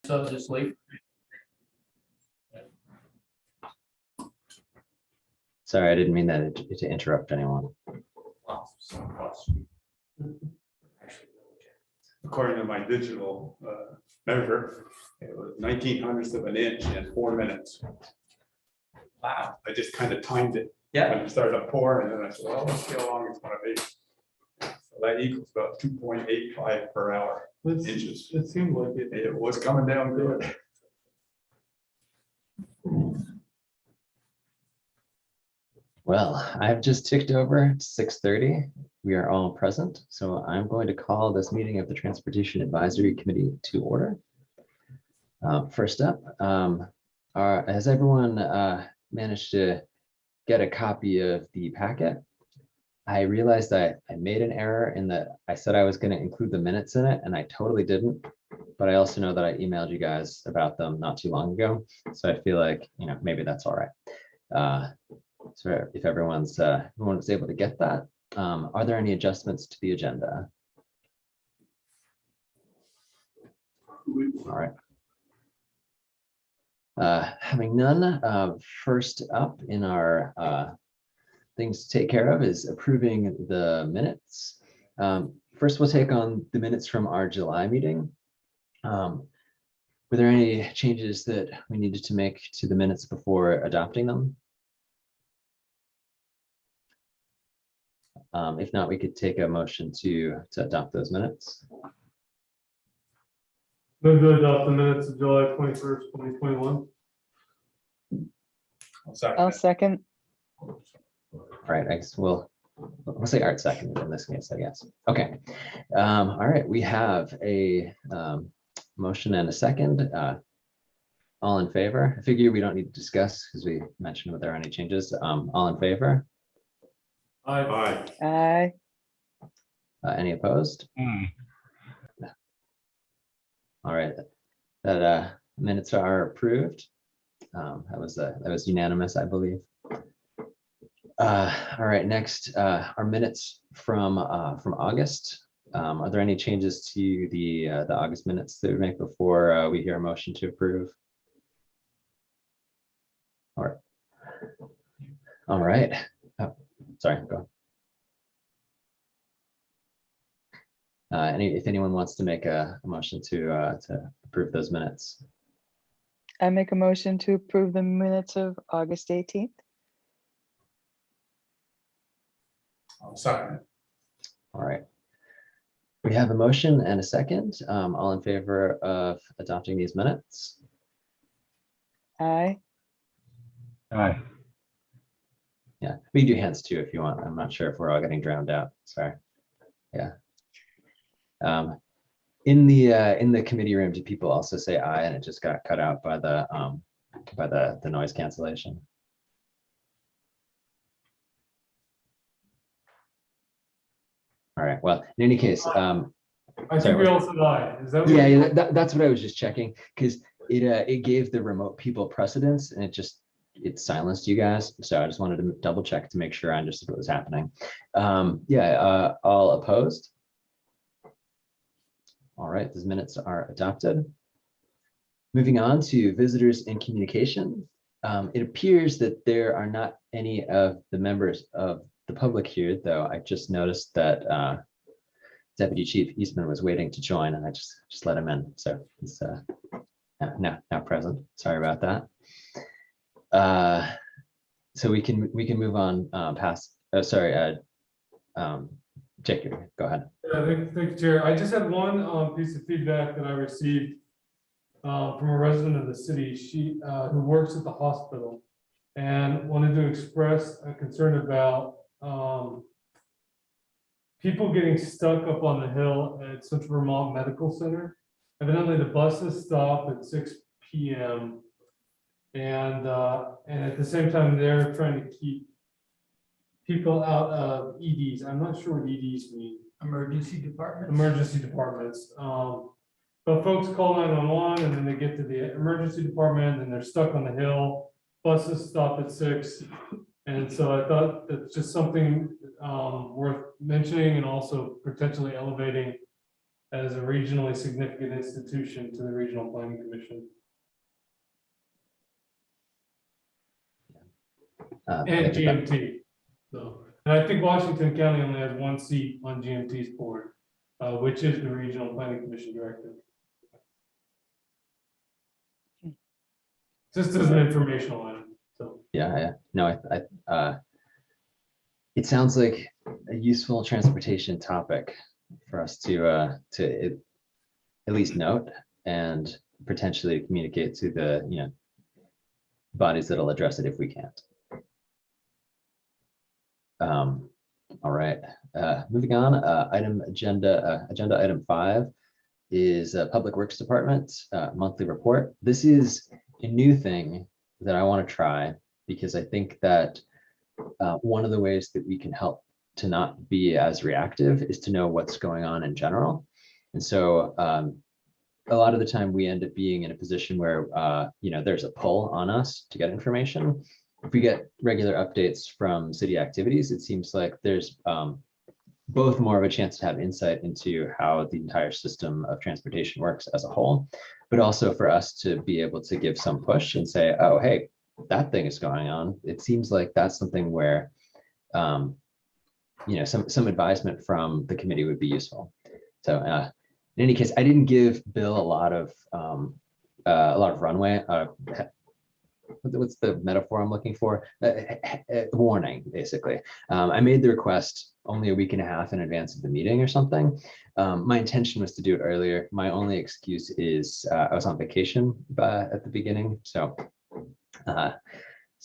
So just leave. Sorry, I didn't mean that to interrupt anyone. According to my digital measure, it was 1900ths of an inch in 4 minutes. Wow. I just kind of timed it Yeah. when it started to pour, and then I said, well, let's see how long it's gonna be. So that equals about 2.85 per hour inches. It seemed like it. It was coming down good. Well, I've just ticked over 6:30. We are all present, so I'm going to call this meeting of the Transportation Advisory Committee to order. First up, has everyone managed to get a copy of the packet? I realized that I made an error in that I said I was going to include the minutes in it, and I totally didn't. But I also know that I emailed you guys about them not too long ago, so I feel like maybe that's all right. So if everyone's able to get that, are there any adjustments to the agenda? All right. Having none, first up in our things to take care of is approving the minutes. First, we'll take on the minutes from our July meeting. Were there any changes that we needed to make to the minutes before adopting them? If not, we could take a motion to adopt those minutes. Move to adopt the minutes of July 21st, 2021. I'll second. All right, I guess we'll say Art second in this case, I guess. Okay. All right, we have a motion and a second. All in favor? I figure we don't need to discuss because we mentioned if there are any changes. All in favor? Aye. Aye. Any opposed? All right, that minutes are approved. That was unanimous, I believe. All right, next, our minutes from August. Are there any changes to the August minutes that we make before we hear a motion to approve? All right. Oh, sorry, go on. If anyone wants to make a motion to approve those minutes. I make a motion to approve the minutes of August 18th. I'll second it. All right. We have a motion and a second. All in favor of adopting these minutes? Aye. Aye. Yeah, we can do hands too if you want. I'm not sure if we're all getting drowned out. Sorry. Yeah. In the committee room, do people also say aye and it just got cut out by the noise cancellation? All right. Well, in any case, I Sorry, think we what- all said aye. Is that? yeah, that's what I was just checking because it gave the remote people precedence and it silenced you guys. So I just wanted to double check to make sure I understood what was happening. All opposed? All right, these minutes are adopted. Moving on to visitors and communication. It appears that there are not any of the members of the public here, though I just noticed that Deputy Chief Eastman was waiting to join and I just let him in. So he's now present. Sorry about that. So we can move on past, Jake, go ahead. Yeah, thank you, Chair. I just had one piece of feedback that I received from a resident of the city. She who works at the hospital and wanted to express a concern about people getting stuck up on the hill at Central Vermont Medical Center. Evidently, the buses stop at 6 p.m. and at the same time, they're trying to keep people out of EDs. I'm not sure what EDs mean. Emergency department. Emergency departments. But folks call 911 and then they get to the emergency department and they're stuck on the hill. Buses stop at 6. And so I thought that's just something worth mentioning and also potentially elevating as a regionally significant institution to the Regional Planning Commission. And thank you. GMT. So, and I think Washington County only has one seat on GMT's board, which is the Regional Planning Commission Director. Just as an informational item, so. Yeah, no, it sounds like a useful transportation topic for us to at least note and potentially communicate to the, bodies that'll address it if we can't. All right, moving on, agenda item 5 is Public Works Department monthly report. This is a new thing that I want to try because I think that one of the ways that we can help to not be as reactive is to know what's going on in general. And so a lot of the time we end up being in a position where, there's a pull on us to get information. If we get regular updates from city activities, it seems like there's both more of a chance to have insight into how the entire system of transportation works as a whole, but also for us to be able to give some push and say, oh, hey, that thing is going on. It seems like that's something where, some advisement from the committee would be useful. So in any case, I didn't give Bill a lot of runway. What's the metaphor I'm looking for? Warning, basically. I made the request only a week and a half in advance of the meeting or something. My intention was to do it earlier. My only excuse is I was on vacation at the beginning. So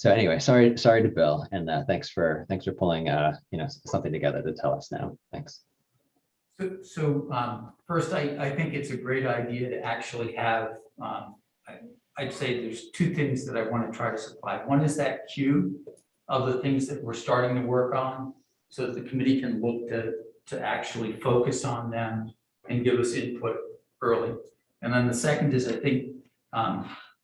anyway, sorry to Bill, and thanks for pulling something together to tell us now. Thanks. So first, I think it's a great idea to actually have, I'd say there's two things that I want to try to supply. One is that queue of the things that we're starting to work on so that the committee can look to actually focus on them and give us input early. And then the second is, I think,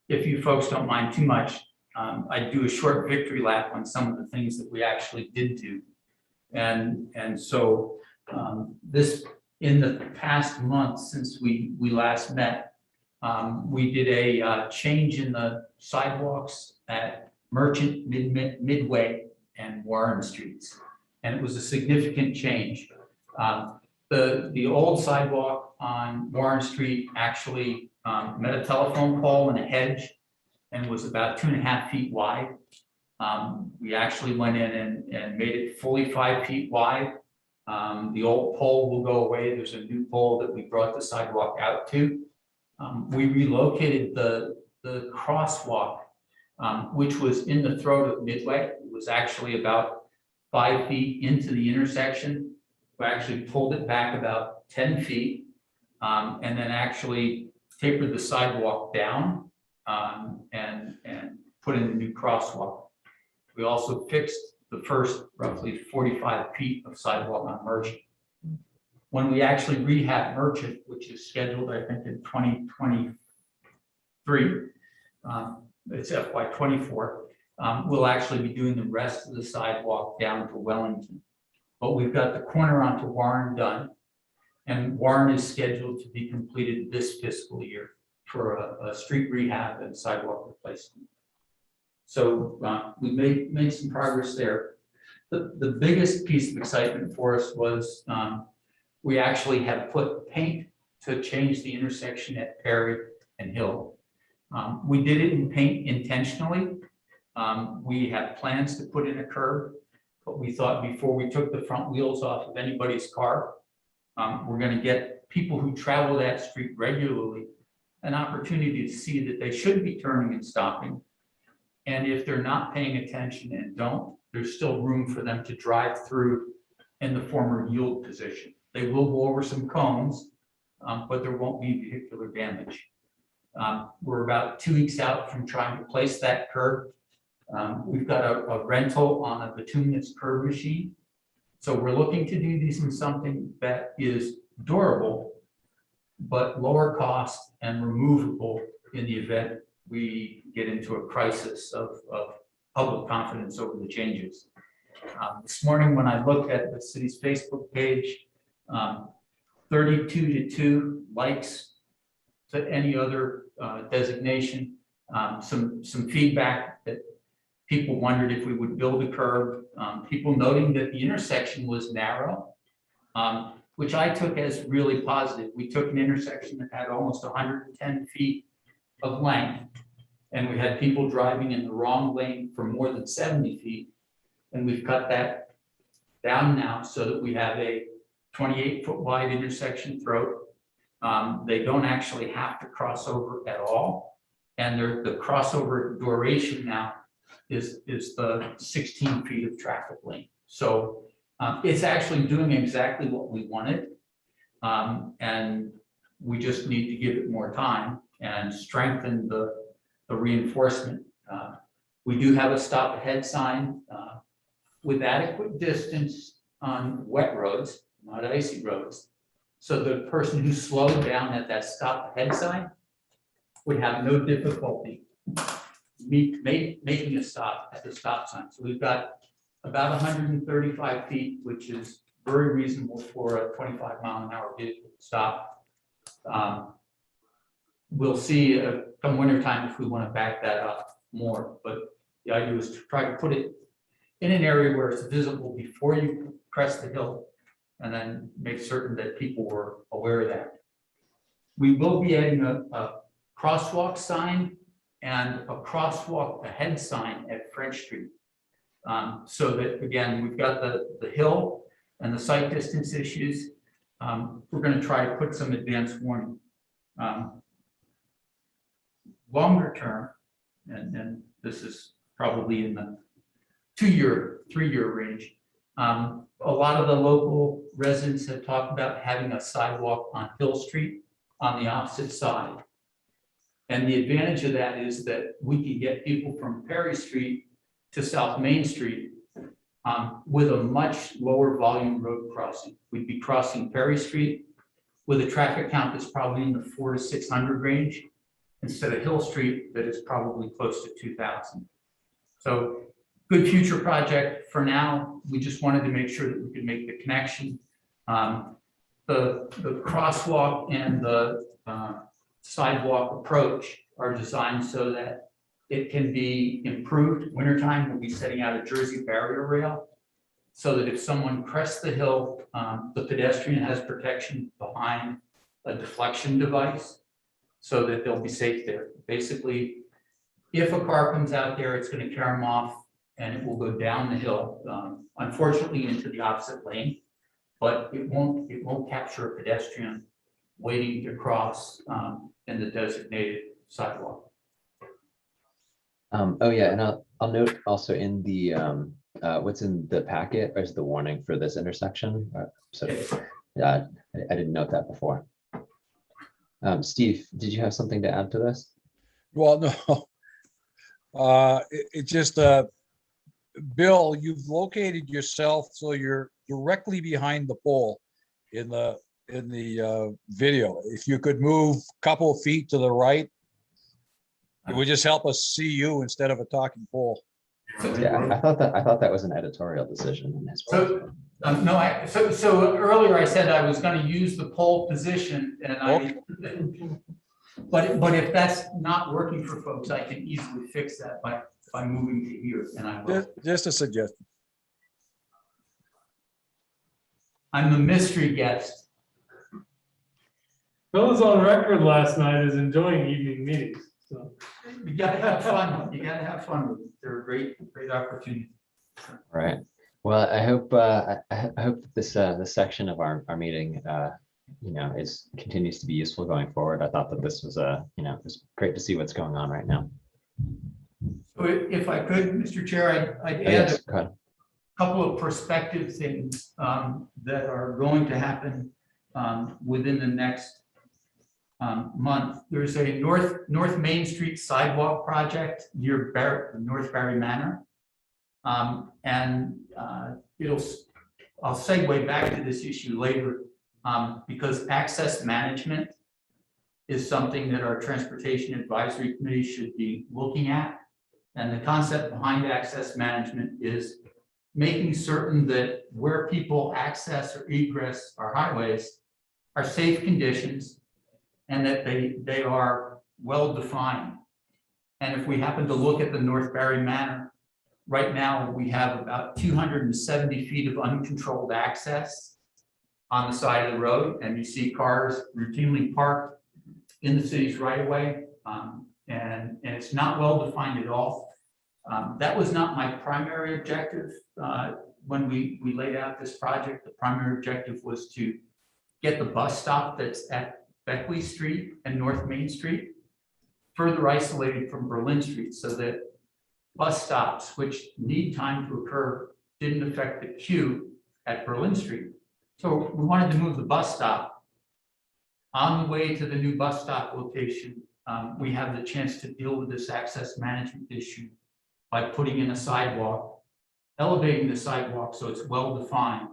if you folks don't mind too much, I'd do a short victory lap on some of the things that we actually did do. And so this, in the past month since we last met, we did a change in the sidewalks at Merchant, Midway, and Warren Streets. And it was a significant change. The old sidewalk on Warren Street actually met a telephone pole and a hedge and was about 2.5 feet wide. We actually went in and made it fully 5 feet wide. The old pole will go away. There's a new pole that we brought the sidewalk out to. We relocated the crosswalk, which was in the throat of Midway. It was actually about 5 feet into the intersection. We actually pulled it back about 10 feet and then actually tapered the sidewalk down and put in a new crosswalk. We also fixed the first roughly 45 feet of sidewalk on Merchant. When we actually rehab Merchant, which is scheduled, I think, in 2023, it's FY24, we'll actually be doing the rest of the sidewalk down to Wellington. But we've got the corner onto Warren done, and Warren is scheduled to be completed this fiscal year for a street rehab and sidewalk replacement. So we made some progress there. The biggest piece of excitement for us was we actually have put paint to change the intersection at Perry and Hill. We did it in paint intentionally. We have plans to put in a curb, but we thought before we took the front wheels off of anybody's car, we're going to get people who travel that street regularly an opportunity to see that they should be turning and stopping. And if they're not paying attention and don't, there's still room for them to drive through in the former yield position. They will go over some cones, but there won't be vehicular damage. We're about 2 weeks out from trying to place that curb. We've got a rental on a bituminous curb machine. So we're looking to do these in something that is durable, but lower cost and removable in the event we get into a crisis of public confidence over the changes. This morning, when I looked at the city's Facebook page, 32-2 likes to any other designation. Some feedback that people wondered if we would build a curb. People noting that the intersection was narrow, which I took as really positive. We took an intersection that had almost 110 feet of length, and we had people driving in the wrong lane for more than 70 feet. And we've cut that down now so that we have a 28-foot wide intersection throat. They don't actually have to cross over at all. And the crossover duration now is the 16 feet of traffic lane. So it's actually doing exactly what we wanted. And we just need to give it more time and strengthen the reinforcement. We do have a stop ahead sign with adequate distance on wet roads, not icy roads. So the person who slowed down at that stop ahead sign would have no difficulty making a stop at the stop sign. So we've got about 135 feet, which is very reasonable for a 25-mile-an-hour vehicle to stop. We'll see come wintertime if we want to back that up more, but the idea is to try to put it in an area where it's visible before you crest the hill, and then make certain that people were aware of that. We will be adding a crosswalk sign and a crosswalk ahead sign at French Street. So that, again, we've got the hill and the sight distance issues. We're going to try to put some advanced warning. Longer term, and this is probably in the 2-year, 3-year range. A lot of the local residents have talked about having a sidewalk on Hill Street on the opposite side. And the advantage of that is that we can get people from Perry Street to South Main Street with a much lower volume road crossing. We'd be crossing Perry Street with a traffic count that's probably in the 400 to 600 range, instead of Hill Street that is probably close to 2,000. So good future project. For now, we just wanted to make sure that we could make the connection. The crosswalk and the sidewalk approach are designed so that it can be improved. Wintertime, we'll be setting out a Jersey barrier rail so that if someone crests the hill, the pedestrian has protection behind a deflection device so that they'll be safe there. Basically, if a car comes out there, it's going to carry them off and it will go down the hill, unfortunately into the opposite lane, but it won't capture a pedestrian waiting to cross in the designated sidewalk. Oh yeah, and I'll note also in the what's in the packet is the warning for this intersection. So yeah, I didn't note that before. Steve, did you have something to add to this? Well, no. It just, Bill, you've located yourself so you're directly behind the pole in the video. If you could move a couple of feet to the right, it would just help us see you instead of a talking pole. Yeah, I thought that was an editorial decision on his part. So, so earlier I said I was going to use the pole position, and but if that's not working for folks, I can easily fix that by moving to here, and I will. Just a suggestion. I'm the mystery guest. Bill was on record last night as enjoying evening meetings, so. You gotta have fun. You gotta have fun with it. They're a great opportunity. Right. Well, I hope that this section of our meeting continues to be useful going forward. I thought that this was it was great to see what's going on right now. So if I could, Mr. Chair, I'd add Yes, go ahead. couple of prospective things that are going to happen within the next month. There's a North Main Street sidewalk project near North Barry Manor. And I'll segue back to this issue later because access management is something that our Transportation Advisory Committee should be looking at. And the concept behind access management is making certain that where people access or egress our highways are safe conditions and that they are well-defined. And if we happen to look at the North Barry Manor, right now, we have about 270 feet of uncontrolled access on the side of the road, and you see cars routinely parked in the city's right of way, and it's not well defined at all. That was not my primary objective when we laid out this project. The primary objective was to get the bus stop that's at Beckley Street and North Main Street further isolated from Berlin Street, so that bus stops, which need time to occur, didn't affect the queue at Berlin Street. So we wanted to move the bus stop. On the way to the new bus stop location, we have the chance to deal with this access management issue by putting in a sidewalk, elevating the sidewalk so it's well-defined,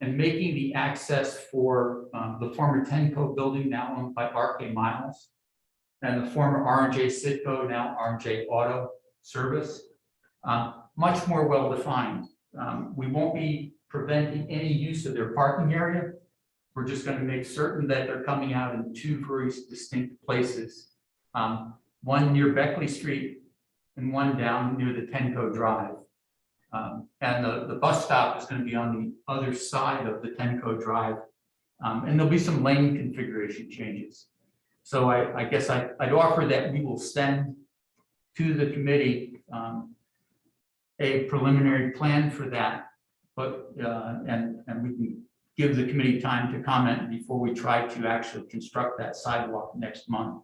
and making the access for the former Tenco building, now owned by RK Miles, and the former R&J Sitco, now R&J Auto Service, much more well-defined. We won't be preventing any use of their parking area. We're just going to make certain that they're coming out in two very distinct places. One near Beckley Street and one down near the Tenco Drive. And the bus stop is going to be on the other side of the Tenco Drive. And there'll be some lane configuration changes. So I guess I'd offer that we will send to the committee a preliminary plan for that, but and we can give the committee time to comment before we try to actually construct that sidewalk next month.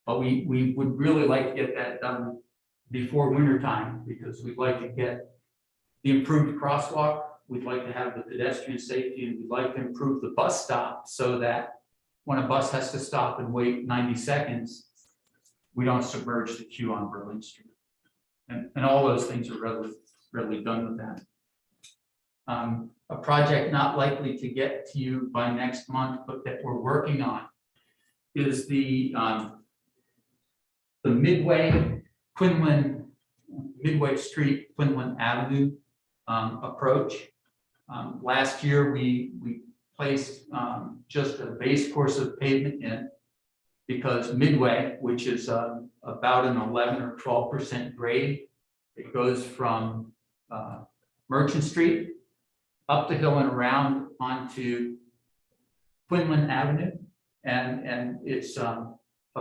But we would really like to get that done before winter time, because we'd like to get the improved crosswalk, we'd like to have the pedestrian safety, and we'd like to improve the bus stop so that when a bus has to stop and wait 90 seconds, we don't submerge the queue on Berlin Street. And all those things are readily done with that. A project not likely to get to you by next month, but that we're working on, is the Midway Street, Quinlan Avenue approach. Last year, we placed just a base course of pavement in, because Midway, which is about an 11 or 12% grade, it goes from Merchant Street up the hill and around onto Quinlan Avenue, and it's a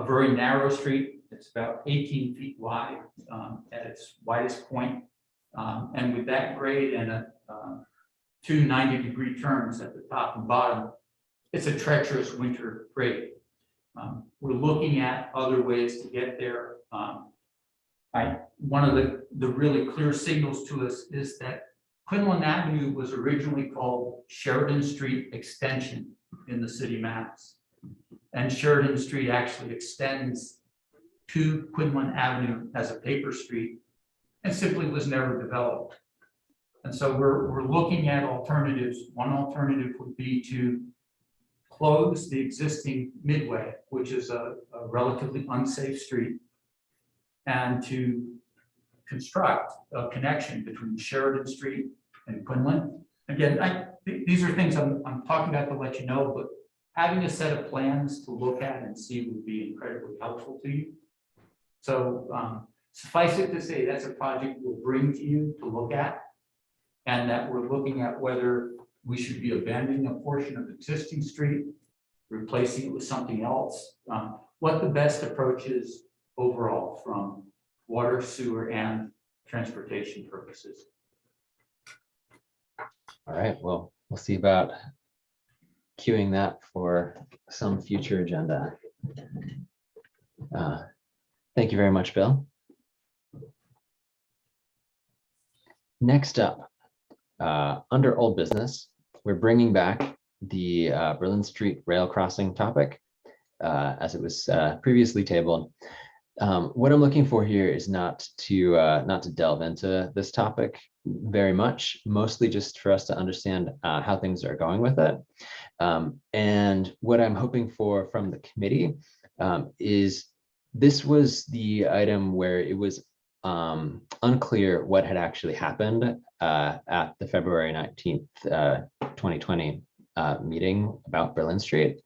very narrow street. It's about 18 feet wide at its widest point, and with that grade and two 90-degree turns at the top and bottom, it's a treacherous winter grade. We're looking at other ways to get there. One of the really clear signals to us is that Quinlan Avenue was originally called Sheridan Street Extension in the city maps. And Sheridan Street actually extends to Quinlan Avenue as a paper street and simply was never developed. And so we're looking at alternatives. One alternative would be to close the existing Midway, which is a relatively unsafe street, and to construct a connection between Sheridan Street and Quinlan. Again, these are things I'm talking about to let you know, but having a set of plans to look at and see would be incredibly helpful to you. So suffice it to say, that's a project we'll bring to you to look at, and that we're looking at whether we should be abandoning a portion of existing street, replacing it with something else, what the best approach is overall from water, sewer, and transportation purposes. All right, well, we'll see about queuing that for some future agenda. Thank you very much, Bill. Next up, under old business, we're bringing back the Berlin Street rail crossing topic as it was previously tabled. What I'm looking for here is not to delve into this topic very much, mostly just for us to understand how things are going with it. And what I'm hoping for from the committee is, this was the item where it was unclear what had actually happened at the February 19th, 2020 meeting about Berlin Street.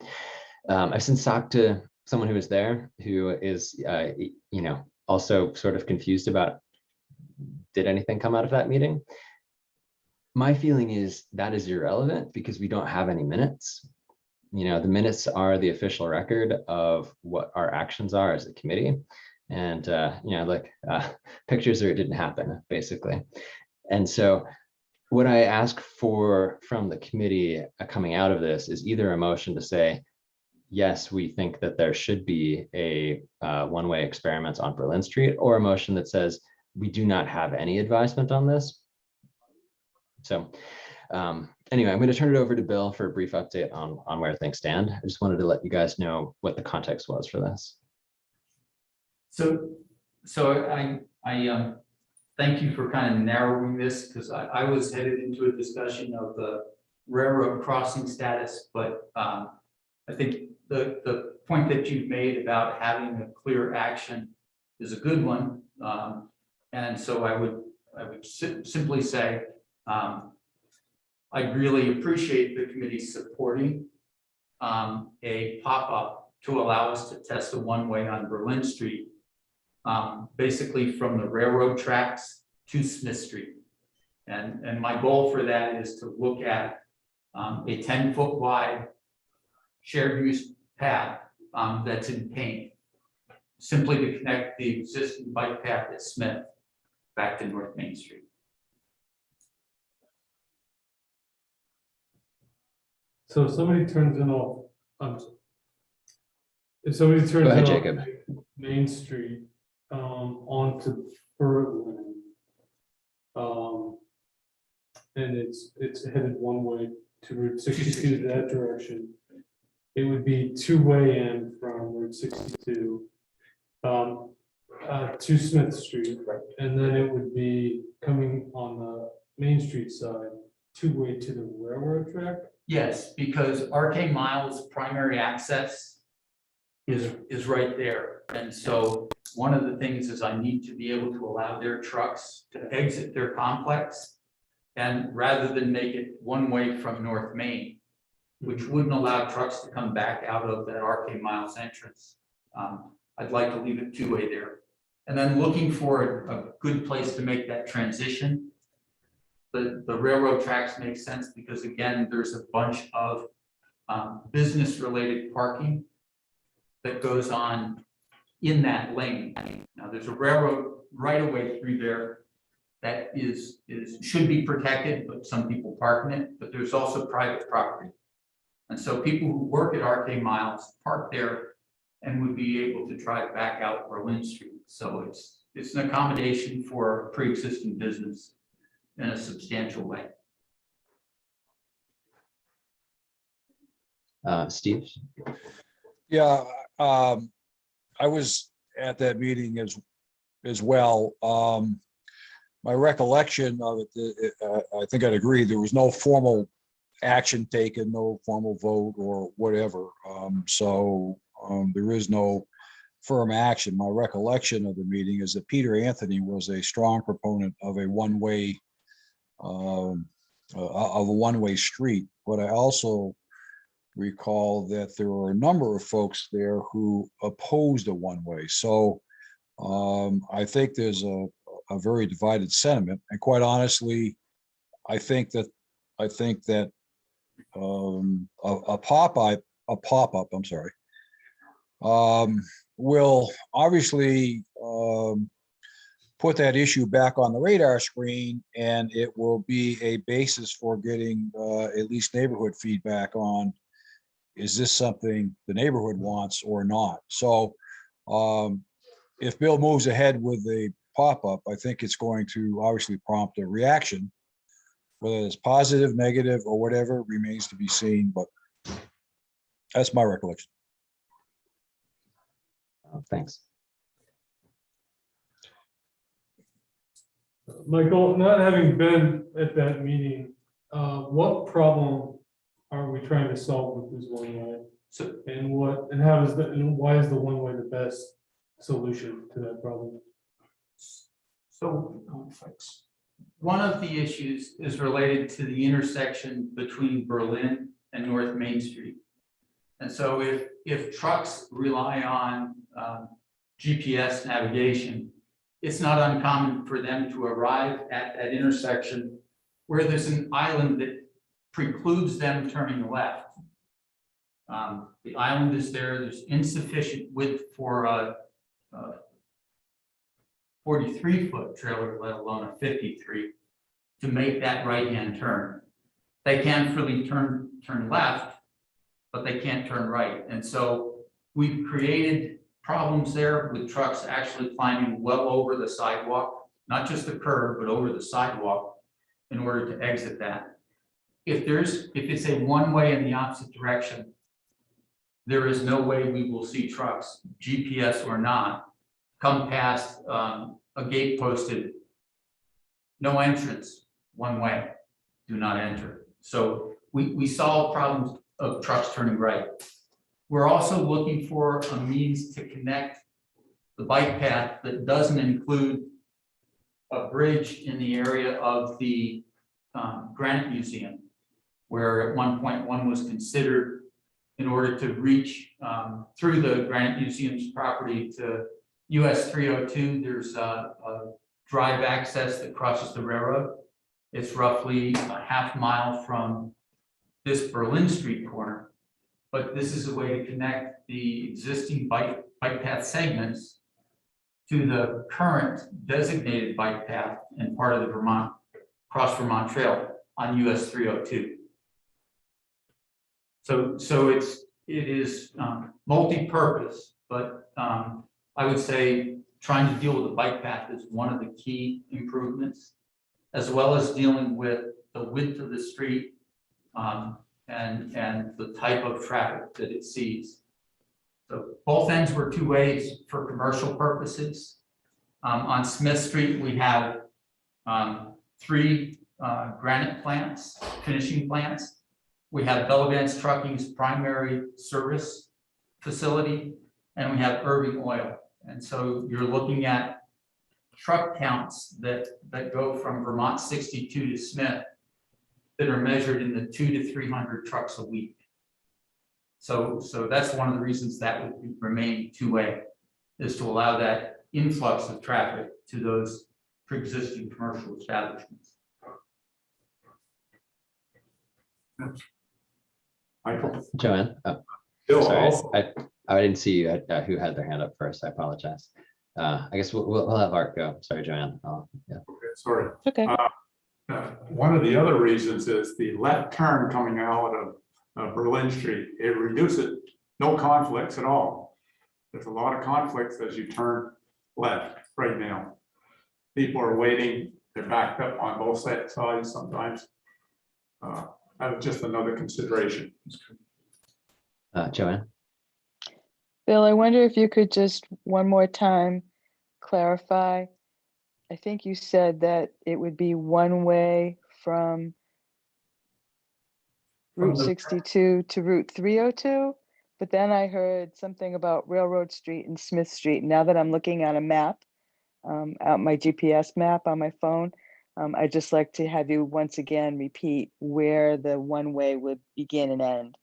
I've since talked to someone who was there who is, you know, also sort of confused about, did anything come out of that meeting? My feeling is that is irrelevant because we don't have any minutes. You know, the minutes are the official record of what our actions are as a committee. And, you know, like pictures or it didn't happen, basically. And so what I ask for from the committee coming out of this is either a motion to say, yes, we think that there should be a one-way experiment on Berlin Street, or a motion that says we do not have any advisement on this. So anyway, I'm going to turn it over to Bill for a brief update on where things stand. I just wanted to let you guys know what the context was for this. So I thank you for kind of narrowing this, because I was headed into a discussion of the railroad crossing status, but I think the point that you've made about having a clear action is a good one. And so I would simply say, I really appreciate the committee supporting a pop-up to allow us to test a one-way on Berlin Street, basically from the railroad tracks to Smith Street. And my goal for that is to look at a 10-foot wide shared use path that's in paint, simply to connect the existing bike path at Smith back to North Main Street. So if somebody turns in off, if somebody turns Go ahead, in Jacob. off Main Street, onto Berlin, and it's headed one way to Route 62 that direction, it would be two-way in from Route 62 to Smith Street, and then it would be coming on the Main Street side, two-way to the railroad track. Yes, because RK Miles' primary access is right there. And so one of the things is I need to be able to allow their trucks to exit their complex. And rather than make it one way from North Main, which wouldn't allow trucks to come back out of that RK Miles entrance, I'd like to leave it two-way there. And then looking for a good place to make that transition. The railroad tracks make sense because, again, there's a bunch of business-related parking that goes on in that lane. Now, there's a railroad right away through there that should be protected, but some people park in it, but there's also private property. And so people who work at RK Miles park there and would be able to drive back out Berlin Street. So it's an accommodation for pre-existing business in a substantial way. Steve? Yeah, I was at that meeting as well. My recollection of it, I think I'd agree, there was no formal action taken, no formal vote or whatever. So there is no firm action. My recollection of the meeting is that Peter Anthony was a strong proponent of a one-way street. But I also recall that there were a number of folks there who opposed a one-way. So I think there's a very divided sentiment, and quite honestly, I think that a pop-up, I'm sorry, will obviously put that issue back on the radar screen, and it will be a basis for getting at least neighborhood feedback on, is this something the neighborhood wants or not? So if Bill moves ahead with a pop-up, I think it's going to obviously prompt a reaction. Whether it's positive, negative, or whatever remains to be seen, but that's my recollection. Thanks. Michael, not having been at that meeting, what problem are we trying to solve with this one way? So, And why is the one way the best solution to that problem? so one of the issues is related to the intersection between Berlin and North Main Street. And so if trucks rely on GPS navigation, it's not uncommon for them to arrive at that intersection where there's an island that precludes them turning left. The island is there, there's insufficient width for a 43-foot trailer, let alone a 53, to make that right-hand turn. They can freely turn left, but they can't turn right. And so we've created problems there with trucks actually climbing well over the sidewalk, not just the curb, but over the sidewalk in order to exit that. If it's a one-way in the opposite direction, there is no way we will see trucks, GPS or not, come past a gate posted, no entrance, one way, do not enter. So we solve problems of trucks turning right. We're also looking for a means to connect the bike path that doesn't include a bridge in the area of the Granite Museum, where at one point one was considered in order to reach through the Granite Museum's property to US 302. There's a drive access that crosses the railroad. It's roughly a half mile from this Berlin Street corner, but this is a way to connect the existing bike path segments to the current designated bike path and part of the Cross Vermont Trail on US 302. So it is multi-purpose, but I would say trying to deal with the bike path is one of the key improvements, as well as dealing with the width of the street and the type of traffic that it sees. So both ends were two ways for commercial purposes. On Smith Street, we have 3 granite plants, finishing plants. We have Bellavance Trucking's primary service facility, and we have Irving Oil. And so you're looking at truck counts that go from Vermont 62 to Smith that are measured in the 200 to 300 trucks a week. So that's one of the reasons that would remain two-way, is to allow that influx of traffic to those pre-existing commercial establishments. Michael? Joanne, Bill, sorry, also, I didn't see who had their hand up first. I apologize. I guess we'll have Art go. Sorry, Joanne. Yeah. okay, sorry. Okay. One of the other reasons is the left turn coming out of Berlin Street. It reduces no conflicts at all. There's a lot of conflicts as you turn left right now. People are waiting, they're backed up on both sides sometimes. That was just another consideration. Joanne? Bill, I wonder if you could just one more time clarify. I think you said that it would be one way from From Route the- 62 to Route 302, but then I heard something about Railroad Street and Smith Street. Now that I'm looking at a map, out my GPS map on my phone, I'd just like to have you once again repeat where the one way would begin and end,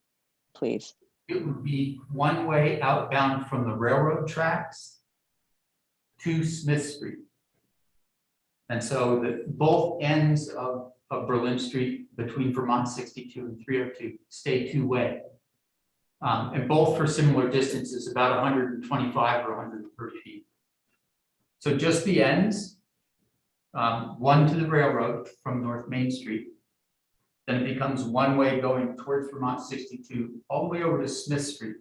please. It would be one way outbound from the railroad tracks to Smith Street. And so both ends of Berlin Street between Vermont 62 and 302 stay two-way. And both for similar distances, about 125 or 130 feet. So just the ends, one to the railroad from North Main Street. Then it becomes one way going towards Vermont 62, all the way over to Smith Street.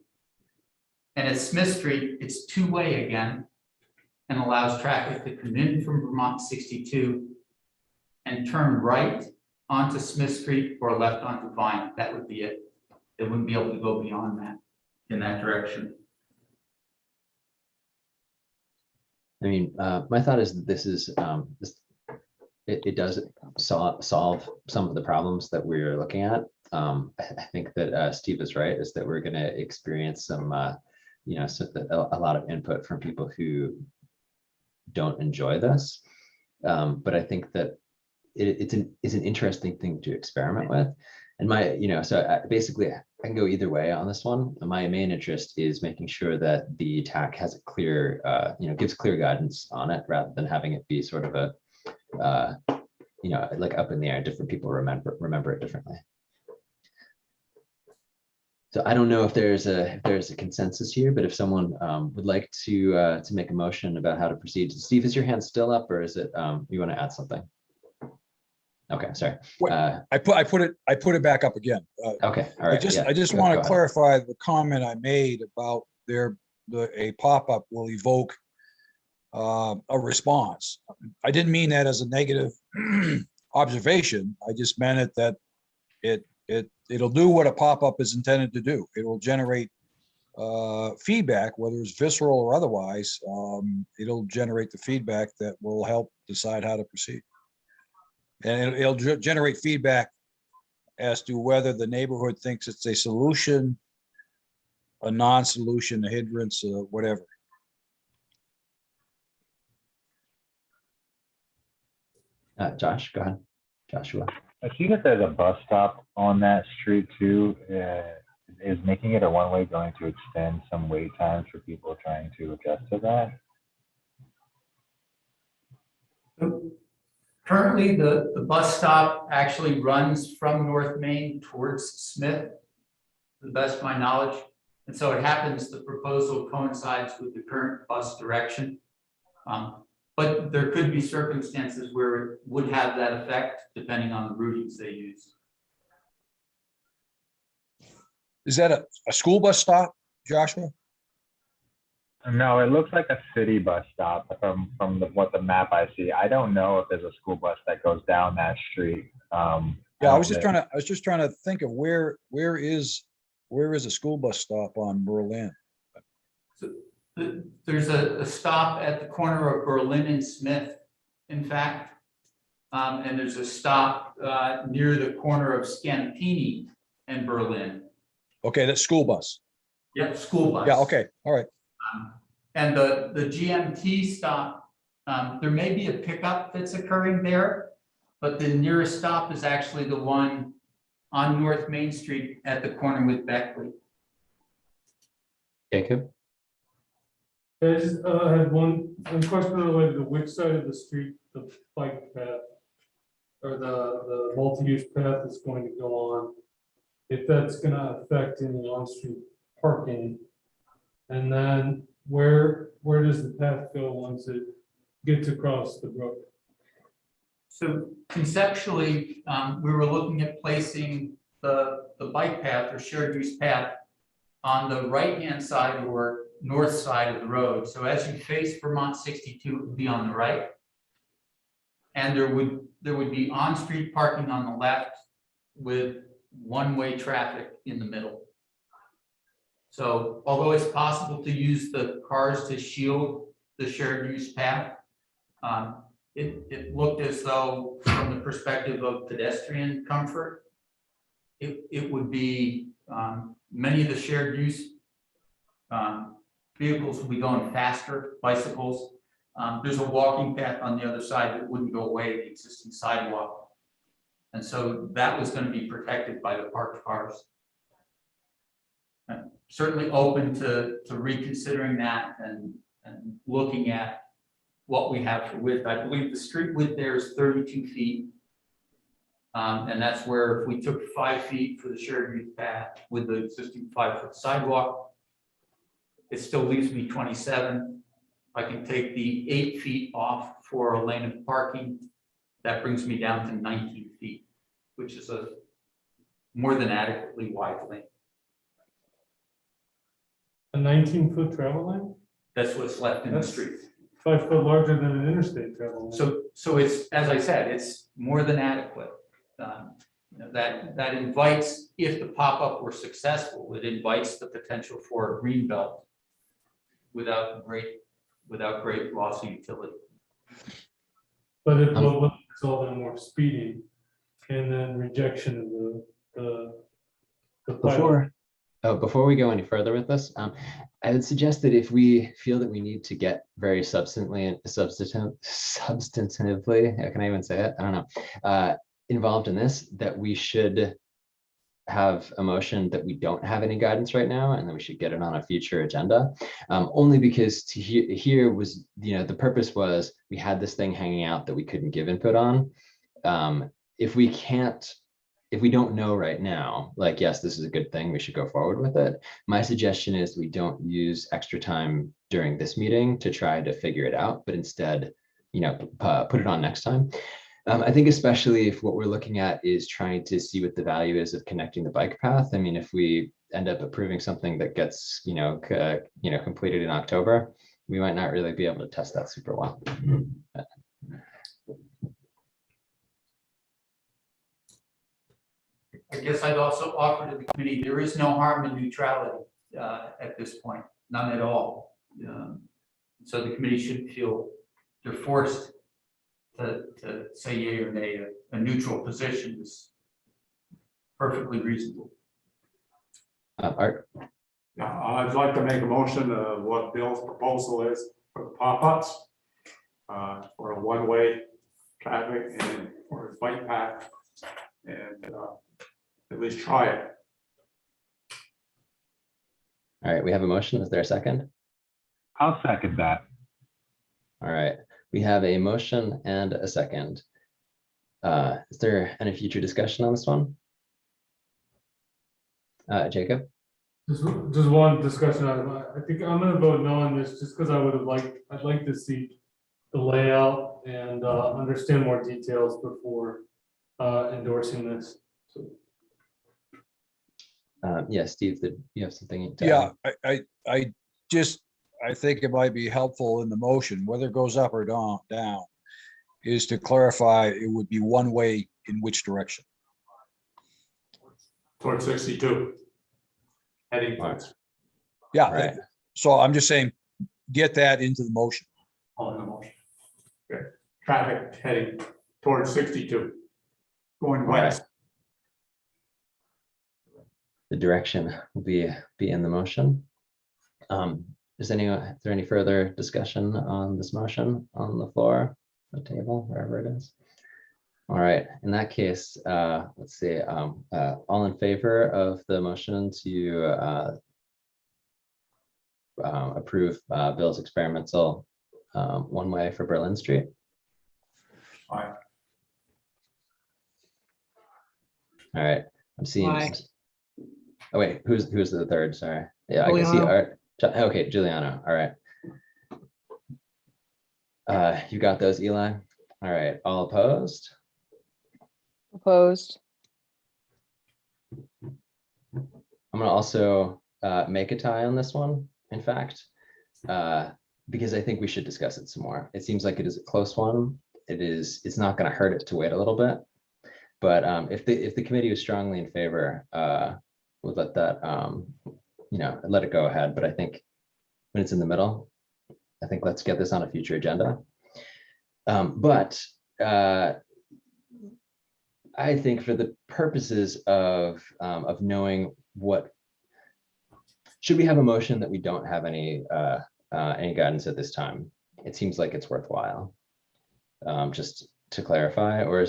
And at Smith Street, it's two-way again and allows traffic to come in from Vermont 62 and turn right onto Smith Street or left onto Vine. That would be it. They wouldn't be able to go beyond that in that direction. I mean, my thought is that this is, it does solve some of the problems that we're looking at. I think that Steve is right, is that we're going to experience some, a lot of input from people who don't enjoy this. But I think that it's an interesting thing to experiment with. And basically I can go either way on this one. My main interest is making sure that the TAC has a clear, gives clear guidance on it rather than having it be sort of a, like up in the air, different people remember it differently. So I don't know if there's a consensus here, but if someone would like to make a motion about how to proceed. Steve, is your hand still up, or is it you want to add something? Okay, sorry. Wait, I put it back up again. Okay, all right. I just go want to ahead. clarify the comment I made about a pop-up will evoke a response. I didn't mean that as a negative observation. I just meant it that it'll do what a pop-up is intended to do. It will generate feedback, whether it's visceral or otherwise. It'll generate the feedback that will help decide how to proceed. And it'll generate feedback as to whether the neighborhood thinks it's a solution, a non-solution, a hindrance, whatever. Josh, go ahead. Joshua. I see that there's a bus stop on that street too. Is making it a one-way going to extend some wait times for people trying to adjust to that? Currently, the bus stop actually runs from North Main towards Smith, to the best of my knowledge. And so it happens, the proposal coincides with the current bus direction. But there could be circumstances where it would have that effect depending on the routings they use. Is that a school bus stop, Joshua? No, it looks like a city bus stop from what the map I see. I don't know if there's a school bus that goes down that street. Yeah, I was just trying to think of where is a school bus stop on Berlin? So there's a stop at the corner of Berlin and Smith, in fact. And there's a stop near the corner of Scantini and Berlin. Okay, that's school bus. Yep, school bus. Yeah, okay, all right. And the GMT stop, there may be a pickup that's occurring there, but the nearest stop is actually the one on North Main Street at the corner with Beckley. Jacob? I just had one question related to which side of the street the bike path or the multi-use path is going to go on. If that's gonna affect any on-street parking. And then where does the path go once it gets across the brook? So conceptually, we were looking at placing the bike path or shared use path on the right-hand side or north side of the road. So as you face Vermont 62, it would be on the right. And there would be on-street parking on the left with one-way traffic in the middle. So although it's possible to use the cars to shield the shared use path, it looked as though from the perspective of pedestrian comfort, it would be, many of the shared use vehicles will be going faster, bicycles. There's a walking path on the other side that wouldn't go away, the existing sidewalk. And so that was going to be protected by the parked cars. Certainly open to reconsidering that and looking at what we have for width. I believe the street width there is 32 feet. And that's where if we took 5 feet for the shared use path with the existing 5-foot sidewalk, it still leaves me 27. I can take the 8 feet off for a lane of parking. That brings me down to 19 feet, which is a more than adequately wide lane. A 19-foot travel lane? That's what's left in the That's street. 5 foot larger than an interstate travel lane. So it's, as I said, it's more than adequate. That invites, if the pop-up were successful, it invites the potential for a green belt without great loss of utility. But it will result in more speeding and then rejection of the pilot. Before we go any further with this, I would suggest that if we feel that we need to get very substantively, can I even say it? I don't know, involved in this, that we should have a motion that we don't have any guidance right now, and then we should get it on a future agenda. Only because here was, the purpose was we had this thing hanging out that we couldn't give input on. If we don't know right now, like, yes, this is a good thing, we should go forward with it. My suggestion is we don't use extra time during this meeting to try to figure it out, but instead, put it on next time. I think especially if what we're looking at is trying to see what the value is of connecting the bike path. I mean, if we end up approving something that gets, completed in October, we might not really be able to test that super well. I guess I'd also offer to the committee, there is no harm in neutrality at this point, none at all. So the committee shouldn't feel they're forced to say yea or nay. A neutral position is perfectly reasonable. Art, Now, I'd like to make a motion of what Bill's proposal is for the pop-ups, for a one-way traffic and for a bike path, and at least try it. all right, we have a motion. Is there a second? I'll second that. All right, we have a motion and a second. Is there any future discussion on this one? Jacob? Just one discussion item. I think I'm gonna vote no on this just because I'd like to see the layout and understand more details before endorsing this. So, Yeah, Steve, did you have something to Yeah, add? I think it might be helpful in the motion, whether it goes up or down, is to clarify it would be one way in which direction. Towards 62. Heading All right. towards. Yeah, All right, so I'm just saying, get that into the motion. On the motion. Okay, traffic heading towards 62. Going west. the direction will be in the motion. Is there any further discussion on this motion on the floor, the table, wherever it is? All right, in that case, let's see, all in favor of the motion to approve Bill's experimental one way for Berlin Street? Aye. All right, I'm seeing. Aye. Oh wait, who's the third? Sorry. Yeah, I can see Giuliano. Art. Okay, Giuliano. All right. You got those, Eli? All right, all opposed? Opposed. I'm gonna also make a tie on this one, in fact, because I think we should discuss it some more. It seems like it is a close one. It's not gonna hurt it to wait a little bit. But if the committee was strongly in favor, we'll let that, let it go ahead. But I think when it's in the middle, I think let's get this on a future agenda. But I think for the purposes of knowing should we have a motion that we don't have any guidance at this time? It seems like it's worthwhile. Just to clarify, or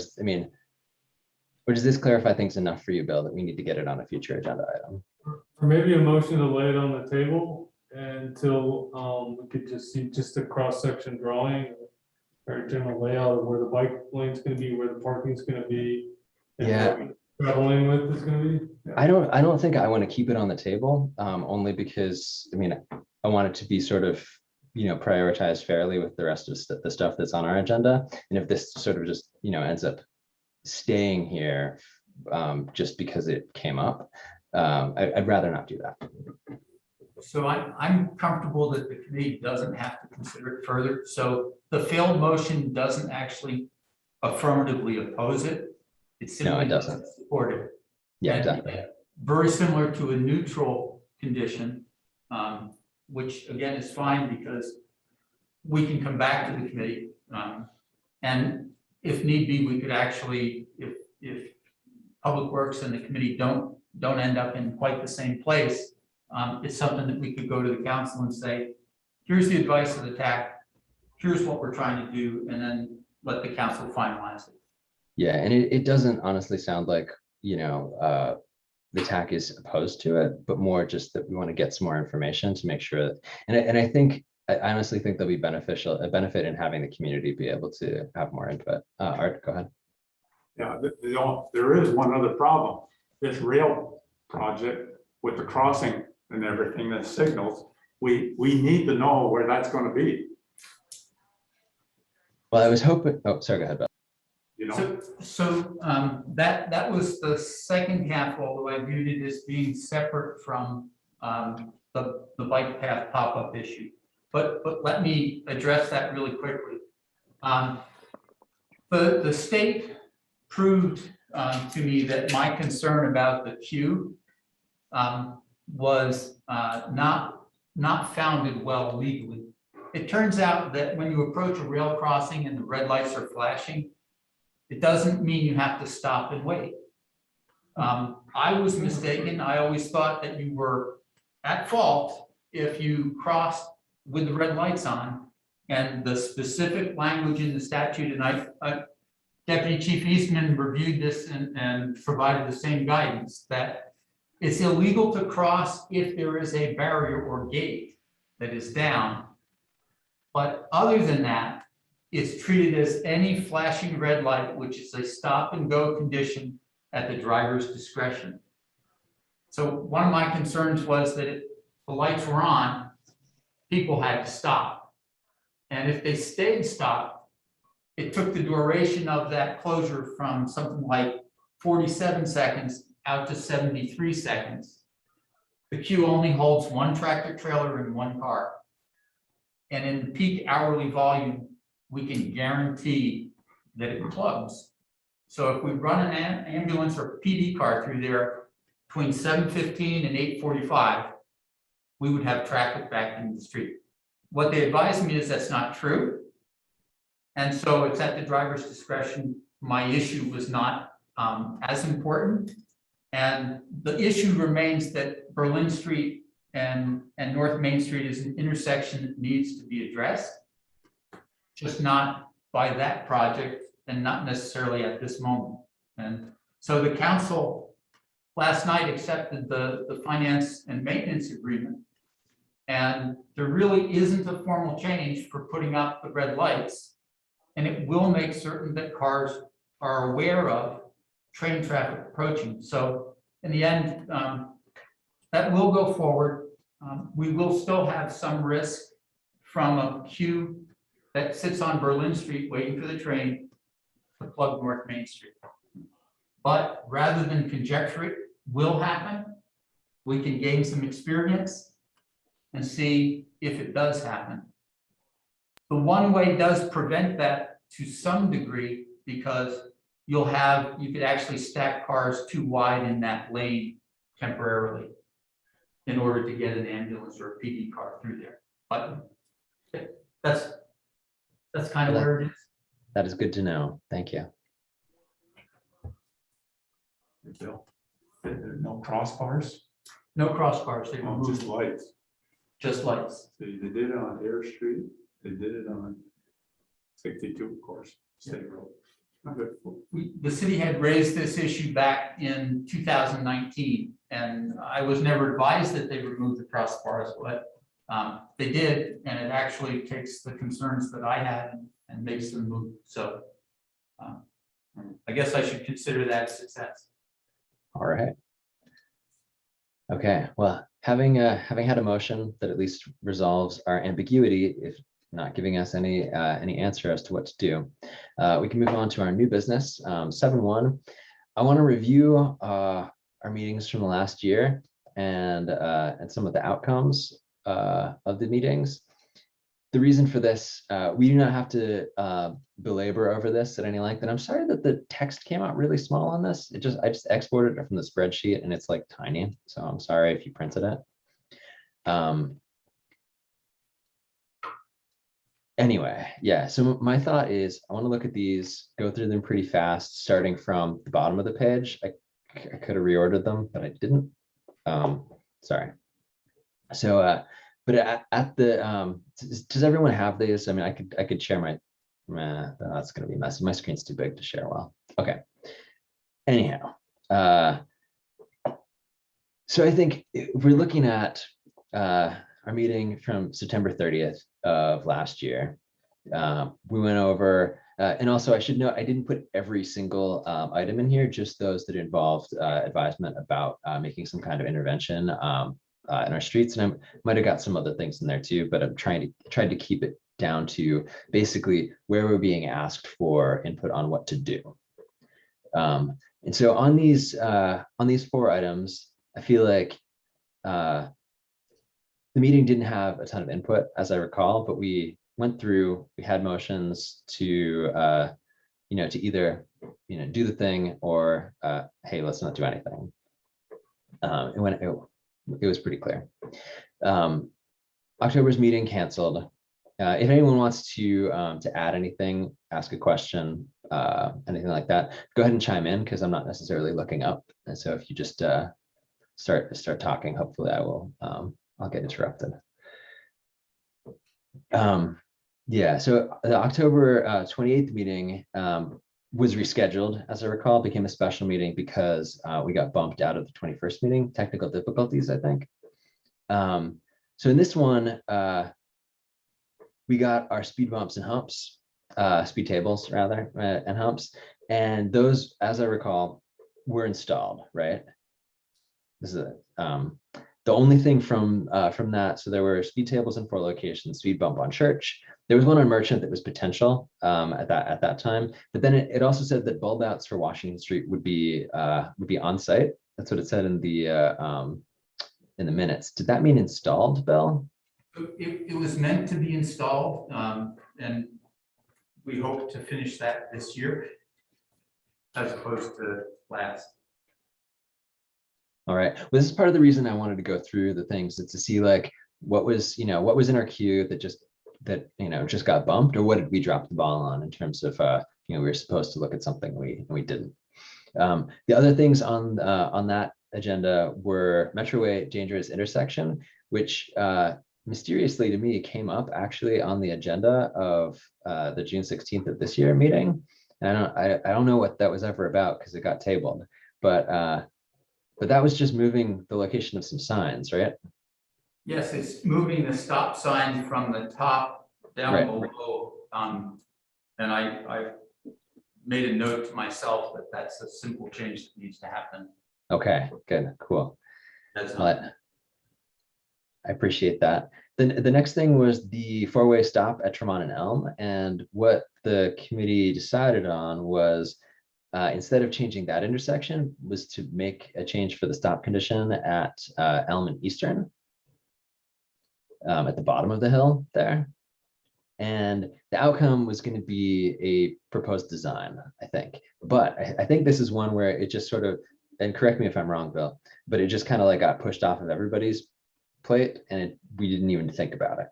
does this clarify things enough for you, Bill, that we need to get it on a future agenda item? or maybe a motion to lay it on the table until we could just see just a cross-section drawing or general layout of where the bike lane's gonna be, where the parking's gonna be. and Yeah. what the traveling width is gonna be. I don't think I want to keep it on the table, only because, I want it to be sort of, prioritized fairly with the rest of the stuff that's on our agenda. And if this sort of just, ends up staying here just because it came up, I'd rather not do that. So I'm comfortable that the committee doesn't have to consider it further. So the failed motion doesn't actually affirmatively oppose it. It No, simply it doesn't. doesn't support it. Yeah, And exactly. very similar to a neutral condition, which again is fine because we can come back to the committee. And if need be, we could actually, if Public Works and the committee don't end up in quite the same place, it's something that we could go to the council and say, here's the advice of the TAC, here's what we're trying to do, and then let the council finalize it. Yeah, and it doesn't honestly sound like, the TAC is opposed to it, but more just that we want to get some more information to make sure that, and I think, I honestly think there'll be a benefit in having the community be able to have more input. Art, go ahead. Yeah, there is one other problem. This rail project with the crossing and everything, the signals, we need to know where that's gonna be, Well, I was hoping, oh, sorry, go ahead, Bill. you know? That was the second half, although I viewed it as being separate from the bike path pop-up issue. But let me address that really quickly. The state proved to me that my concern about the queue was not founded well legally. It turns out that when you approach a rail crossing and the red lights are flashing, it doesn't mean you have to stop and wait. I was mistaken. I always thought that you were at fault if you crossed with the red lights on, and the specific language in the statute, and Deputy Chief Eastman reviewed this and provided the same guidance, that it's illegal to cross if there is a barrier or gate that is down. But other than that, it's treated as any flashing red light, which is a stop and go condition at the driver's discretion. So one of my concerns was that if the lights were on, people had to stop. And if they stayed stopped, it took the duration of that closure from something like 47 seconds out to 73 seconds. The queue only holds one tractor trailer and one car. And in peak hourly volume, we can guarantee that it plugs. So if we run an ambulance or PD car through there between 7:15 and 8:45, we would have traffic back in the street. What they advised me is that's not true. And so it's at the driver's discretion. My issue was not as important. And the issue remains that Berlin Street and North Main Street is an intersection that needs to be addressed. Just not by that project and not necessarily at this moment. And so the council last night accepted the finance and maintenance agreement. And there really isn't a formal change for putting up the red lights. And it will make certain that cars are aware of train traffic approaching. So in the end, that will go forward. We will still have some risk from a queue that sits on Berlin Street waiting for the train to plug North Main Street. But rather than conjecture it will happen, we can gain some experience and see if it does happen. The one-way does prevent that to some degree because you could actually stack cars too wide in that lane temporarily in order to get an ambulance or a PD car through there. But that's kind of where it is. That is good to know. Thank you. Bill, there are no crossbars, No crossbars, they no, removed just lights. just lights. See, they did it on Air Street, they did it on 62, of course, State Road. Okay. The city had raised this issue back in 2019, and I was never advised that they removed the crossbars, but they did, and it actually takes the concerns that I had and makes them move. So I guess I should consider that a success. All right. Okay, well, having had a motion that at least resolves our ambiguity, if not giving us any answer as to what to do, we can move on to our new business. 7.1. I want to review our meetings from the last year and some of the outcomes of the meetings. The reason for this, we do not have to belabor over this at any length, and I'm sorry that the text came out really small on this. I just exported it from the spreadsheet and it's like tiny, so I'm sorry if you printed it. Anyway, yeah, so my thought is I want to look at these, go through them pretty fast, starting from the bottom of the page. I could have reordered them, but I didn't. Sorry. So, but at the, does everyone have these? I mean, I could share my, that's going to be messy. My screen's too big to share well. Okay. Anyhow, So I think if we're looking at our meeting from September 30th of last year. We went over, and also I should note, I didn't put every single item in here, just those that involved advisement about making some kind of intervention in our streets. And I might have got some other things in there too, but I'm tried to keep it down to basically where we're being asked for input on what to do. And so on these 4 items, I feel like the meeting didn't have a ton of input, as I recall, but we went through, we had motions to, to either, do the thing or, hey, let's not do anything. And when it was pretty clear. October's meeting canceled. If anyone wants to add anything, ask a question, anything like that, go ahead and chime in because I'm not necessarily looking up. And so if you just start talking, hopefully I'll get interrupted. Yeah, so the October 28th meeting was rescheduled, as I recall, became a special meeting because we got bumped out of the 21st meeting, technical difficulties, I think. So in this one, we got our speed bumps and humps, speed tables rather, and humps. And those, as I recall, were installed, right? This is the only thing from that. So there were speed tables in 4 locations, speed bump on Church. There was one on Merchant that was potential at that time. But then it also said that bulb outs for Washington Street would be on site. That's what it said in the minutes. Did that mean installed, Bill? It was meant to be installed, and we hope to finish that this year as opposed to last. All right. Well, this is part of the reason I wanted to go through the things, to see like what was in our queue that just got bumped, or what did we drop the ball on in terms of we were supposed to look at something we didn't. The other things on that agenda were Metroway dangerous intersection, which mysteriously to me came up actually on the agenda of the June 16th of this year meeting. And I don't know what that was ever about because it got tabled, but that was just moving the location of some signs, right? Yes, it's moving the stop sign from the top down Right. below. And I made a note to myself that that's a simple change that needs to happen. Okay, good, cool. That's Well, not, I appreciate that. Then the next thing was the 4-way stop at Tremont and Elm. And what the committee decided on was instead of changing that intersection, was to make a change for the stop condition at Elm and Eastern at the bottom of the hill there. And the outcome was going to be a proposed design, I think. But I think this is one where it just sort of, and correct me if I'm wrong, Bill, but it just kind of like got pushed off of everybody's plate and we didn't even think about it.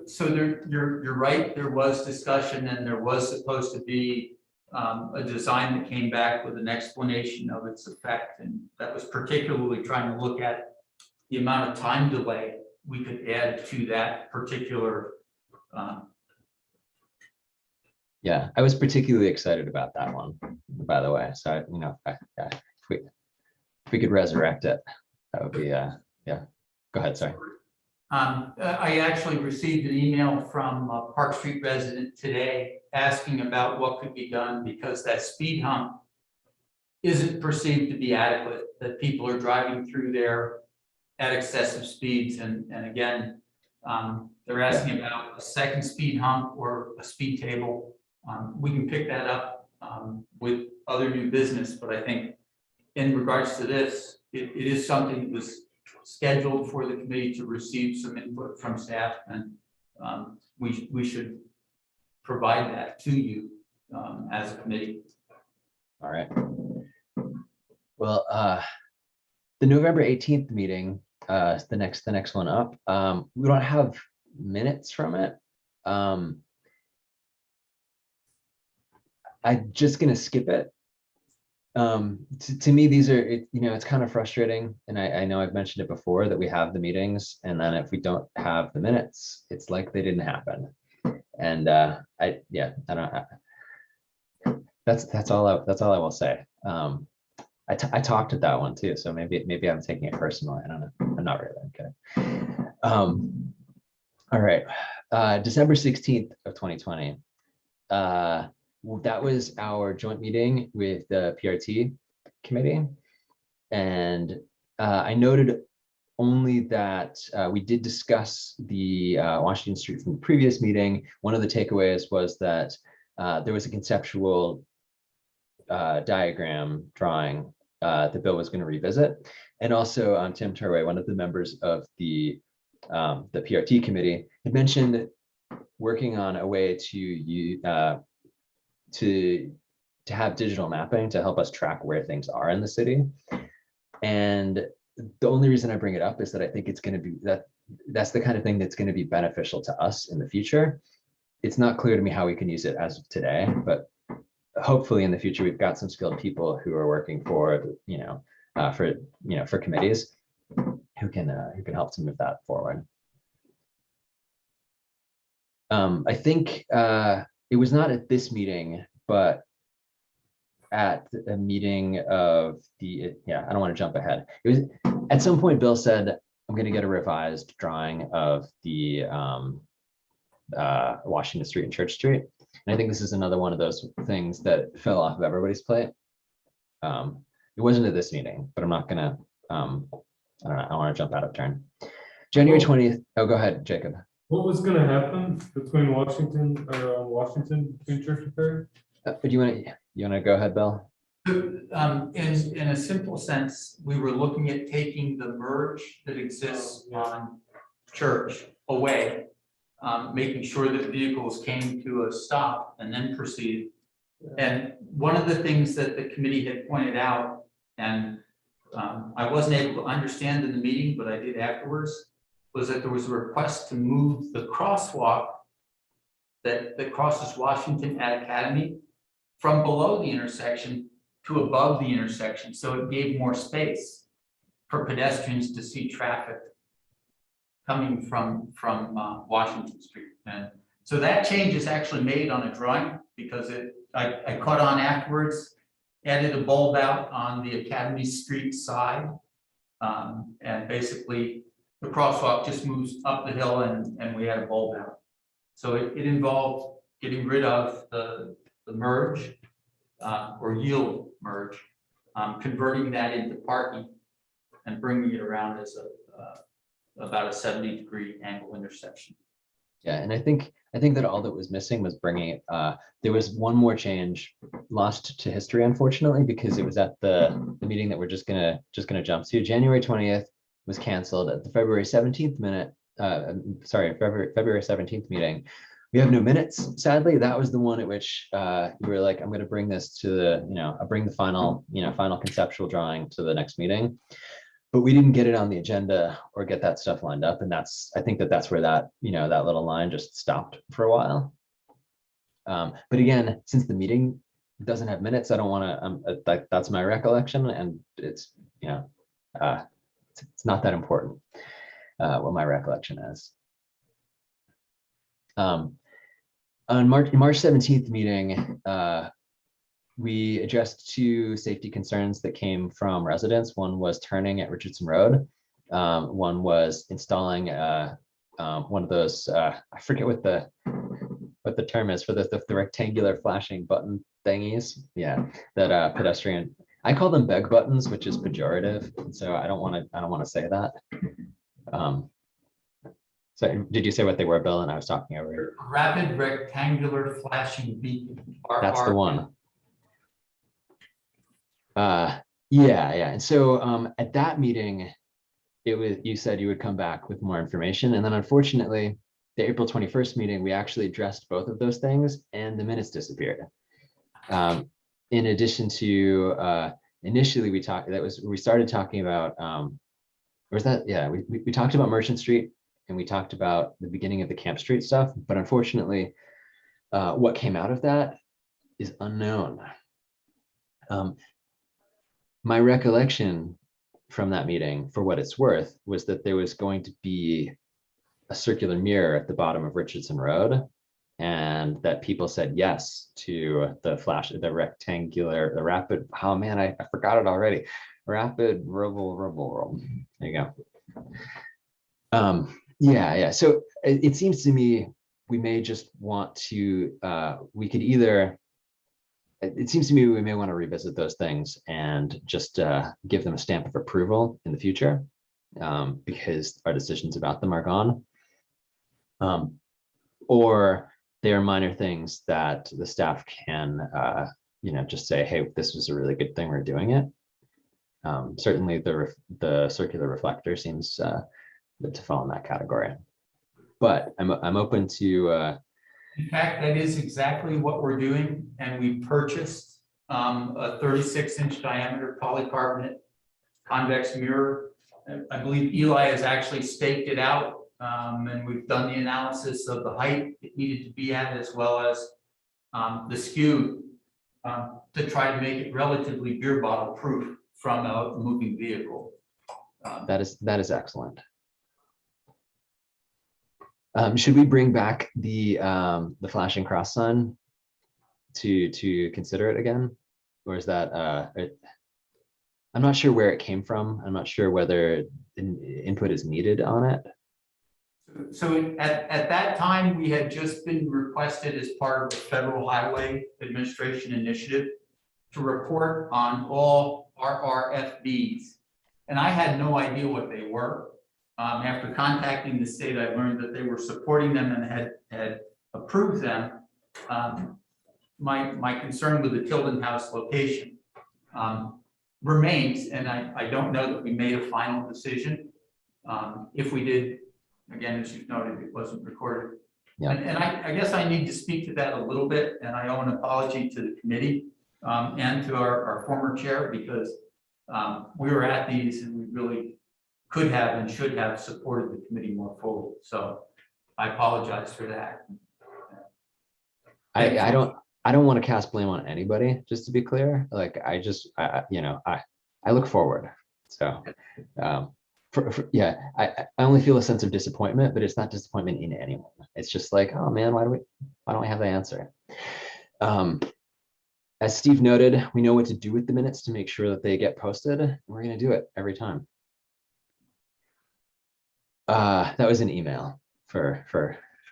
so you're right. There was discussion and there was supposed to be a design that came back with an explanation of its effect. And that was particularly trying to look at the amount of time delay we could add to that particular. Yeah, I was particularly excited about that one, by the way. So, if we could resurrect it, that would be, yeah. Go ahead, sorry. I actually received an email from a Park Street resident today asking about what could be done because that speed hump isn't perceived to be adequate, that people are driving through there at excessive speeds. And again, they're asking about a second speed hump or a speed table. We can pick that up with other new business, but I think in regards to this, it is something that was scheduled for the committee to receive some input from staff, and we should provide that to you as a committee. All right. Well, the November 18th meeting, the next one up, we don't have minutes from it. I'm just gonna skip it. To me, these are, it's kind of frustrating. And I know I've mentioned it before that we have the meetings and then if we don't have the minutes, it's like they didn't happen. And I don't, that's all I will say. I talked at that one too, so maybe I'm taking it personally. I don't know. I'm not really. Okay. All right. December 16th of 2020. That was our joint meeting with the PRT committee. And I noted only that we did discuss the Washington Street from the previous meeting. One of the takeaways was that there was a conceptual diagram drawing that Bill was going to revisit. And also Tim Turway, one of the members of the PRT committee, had mentioned working on a way to have digital mapping to help us track where things are in the city. And the only reason I bring it up is that I think it's going to be that's the kind of thing that's going to be beneficial to us in the future. It's not clear to me how we can use it as of today, but hopefully in the future we've got some skilled people who are working for for committees who can help to move that forward. I think it was not at this meeting, but at a meeting of I don't want to jump ahead. It was at some point Bill said, I'm going to get a revised drawing of the Washington Street and Church Street. And I think this is another one of those things that fell off of everybody's plate. It wasn't at this meeting, but I'm not gonna, I don't know, I don't want to jump out of turn. January 20th. Oh, go ahead, Jacob. What was gonna happen between Washington between Church and Ferry? You want to go ahead, Bill? In a simple sense, we were looking at taking the merge that exists on Church away, making sure that vehicles came to a stop and then proceed. And one of the things that the committee had pointed out, and I wasn't able to understand in the meeting, but I did afterwards, was that there was a request to move the crosswalk that crosses Washington at Academy from below the intersection to above the intersection, so it gave more space for pedestrians to see traffic coming from Washington Street. And so that change is actually made on a drawing because I caught on afterwards, added a bulb out on the Academy Street side. And basically the crosswalk just moves up the hill and we had a bulb out. So it involved getting rid of the merge or yield merge, converting that into parking and bringing it around as about a 70-degree angle intersection. Yeah, and I think that all that was missing was bringing it. There was one more change lost to history, unfortunately, because it was at the meeting that we're just gonna jump to. January 20th was canceled. At the February 17th February 17th meeting. We have no minutes, sadly. That was the one at which you were like, I'm going to bring this to the, I'll bring the final conceptual drawing to the next meeting. But we didn't get it on the agenda or get that stuff lined up. And I think that's where that little line just stopped for a while. But again, since the meeting doesn't have minutes, I don't want to, that's my recollection. And it's not that important what my recollection is. On March 17th meeting, we addressed two safety concerns that came from residents. One was turning at Richardson Road. One was installing one of those, I forget what the term is for the rectangular flashing button thingies. Yeah, that pedestrian, I call them beg buttons, which is pejorative. So I don't want to say that. So did you say what they were, Bill? And I was talking over. Rapid rectangular flashing beacon. That's the one. Yeah. And so at that meeting, you said you would come back with more information. And then unfortunately, the April 21st meeting, we actually addressed both of those things and the minutes disappeared. In addition to initially we started talking about, we talked about Merchant Street and we talked about the beginning of the Camp Street stuff, but unfortunately, what came out of that is unknown. My recollection from that meeting, for what it's worth, was that there was going to be a circular mirror at the bottom of Richardson Road, and that people said yes to the rapid, oh man, I forgot it already. Rapid roll. There you go. Yeah. So it seems to me we may just want to, it seems to me we may want to revisit those things and just give them a stamp of approval in the future, because our decisions about them are gone. Or they are minor things that the staff can, just say, hey, this was a really good thing, we're doing it. Certainly the circular reflector seems to fall in that category. But I'm open to. In fact, that is exactly what we're doing, and we purchased a 36-inch diameter polycarbonate convex mirror. I believe Eli has actually staked it out, and we've done the analysis of the height it needed to be at, as well as the skew, to try to make it relatively beer bottle proof from a moving vehicle. That is excellent. Should we bring back the flashing cross sign to consider it again, or is that I'm not sure where it came from. I'm not sure whether input is needed on it. So at that time, we had just been requested as part of the Federal Highway Administration initiative to report on all RRFBs. And I had no idea what they were. After contacting the state, I learned that they were supporting them and had approved them. My concern with the Tilden House location remains, and I don't know that we made a final decision. If we did, again, as you've noted, it wasn't recorded. Yeah. And I guess I need to speak to that a little bit, and I owe an apology to the committee and to our former chair, because we were at these and we really could have and should have supported the committee more fully. So I apologize for that. I don't want to cast blame on anybody, just to be clear. Like I look forward. So yeah, I only feel a sense of disappointment, but it's not disappointment in anyone. It's just like, oh man, why don't we have the answer? As Steve noted, we know what to do with the minutes to make sure that they get posted. We're going to do it every time. That was an email for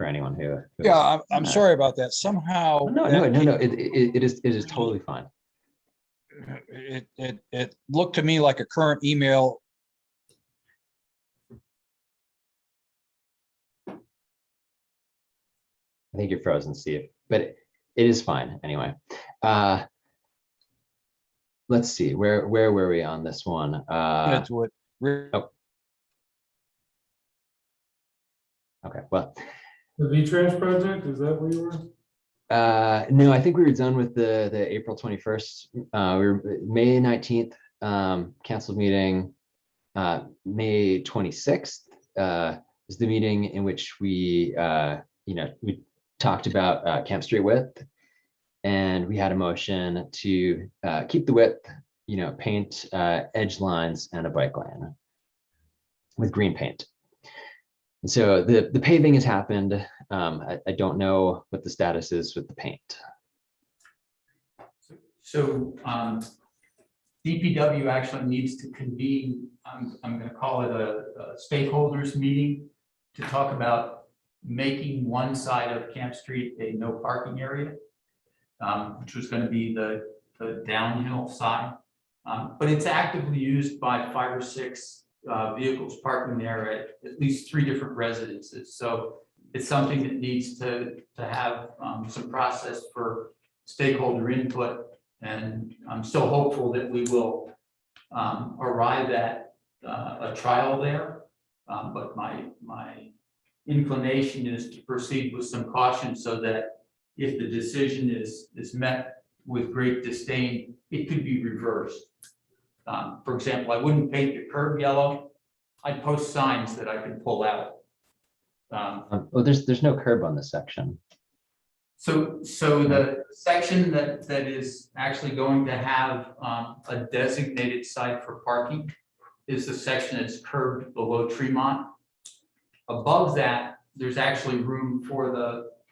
anyone who. Yeah, I'm sorry about that. Somehow. No. It is totally fine. It looked to me like a current email. I think you're frozen, Steve, but it is fine anyway. Let's see, where were we on this one? Into it. Okay, well. The V-Trans project, is that where you were? No, I think we were done with the April 21st. We were May 19th, canceled meeting. May 26th is the meeting in which we we talked about Camp Street width, and we had a motion to keep the width, paint edge lines and a bike lane with green paint. And so the paving has happened. I don't know what the status is with the paint. So DPW actually needs to convene, I'm going to call it a stakeholders meeting, to talk about making one side of Camp Street a no parking area, which was going to be the downhill side. But it's actively used by 5 or 6 vehicles parking there at least 3 different residences. So it's something that needs to have some process for stakeholder input. And I'm still hopeful that we will arrive at a trial there. But my inclination is to proceed with some caution, so that if the decision is met with great disdain, it could be reversed. For example, I wouldn't paint the curb yellow. I'd post signs that I could pull out. Well, there's no curb on this section. So the section that is actually going to have a designated site for parking is the section that's curved below Tremont. Above that, there's actually room for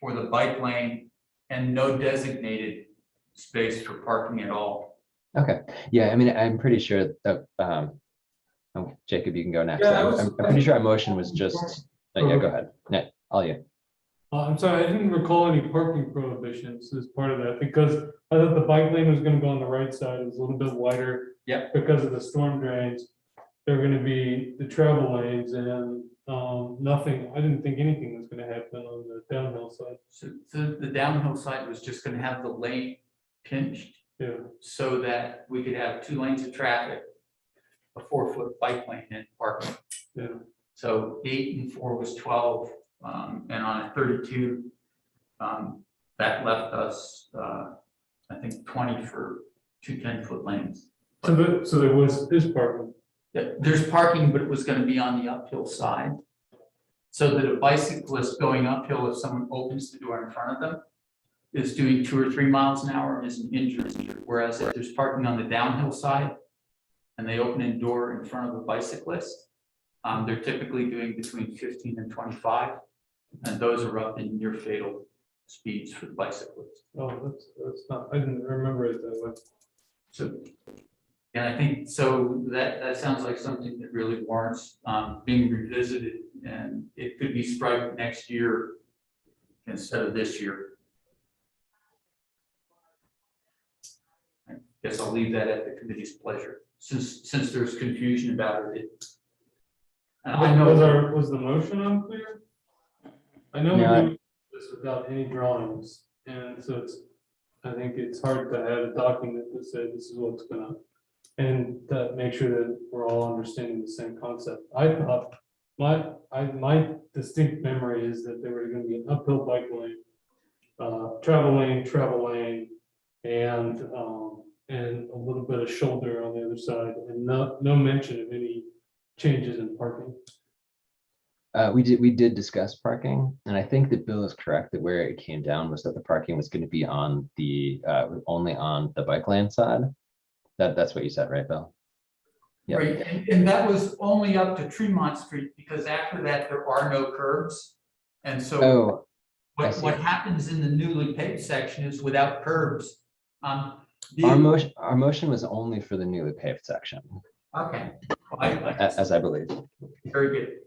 for the bike lane and no designated space for parking at all. Okay, yeah, I mean, I'm pretty sure that, oh, Jacob, you can go next. Yeah, I'm pretty sure our motion was just, yeah, go ahead. Yeah, all you. I'm sorry, I didn't recall any parking prohibitions as part of that, because I thought the bike lane was gonna go on the right side, it was a little bit wider. Yep. Because of the storm drains, there were gonna be the travel lanes and, nothing, I didn't think anything was gonna happen on the downhill side. So the downhill side was just gonna have the lane pinched Yeah, so that we could have 2 lanes of traffic, a 4-foot bike lane and parking. yeah, So 8 and 4 was 12, and on a 32, that left us, I think 20 for 2 10-foot lanes. so there is parking. Yeah, there's parking, but it was gonna be on the uphill side. So that a bicyclist going uphill, if someone opens the door in front of them, is doing 2 or 3 miles an hour and isn't injured. Whereas if there's parking on the downhill side and they open a door in front of a bicyclist, they're typically doing between 15 and 25. And those are up in near fatal speeds for the bicyclists. Oh, that's not, I didn't remember it that way. So, and I think, so that sounds like something that really warrants being revisited, and it could be striped next year instead of this year. I guess I'll leave that at the committee's pleasure, since there's confusion about it. And I know, Was the motion unclear? I know No, we do this without any drawings, and so I think it's hard to have a document that says this is what's gonna, and to make sure that we're all understanding the same concept. I thought, my distinct memory is that there were gonna be an uphill bike lane, travel lane, and a little bit of shoulder on the other side, and no mention of any changes in parking. We did discuss parking, and I think that Bill is correct that where it came down was that the parking was going to be on the, only on the bike lane side. That's what you said, right, Bill? Yeah. right, and that was only up to Tremont Street, because after that, there are no curbs. And so Oh, I see. what happens in the newly paved section is without curbs. our the- motion was only for the newly paved section, Okay. as I believe. Very good.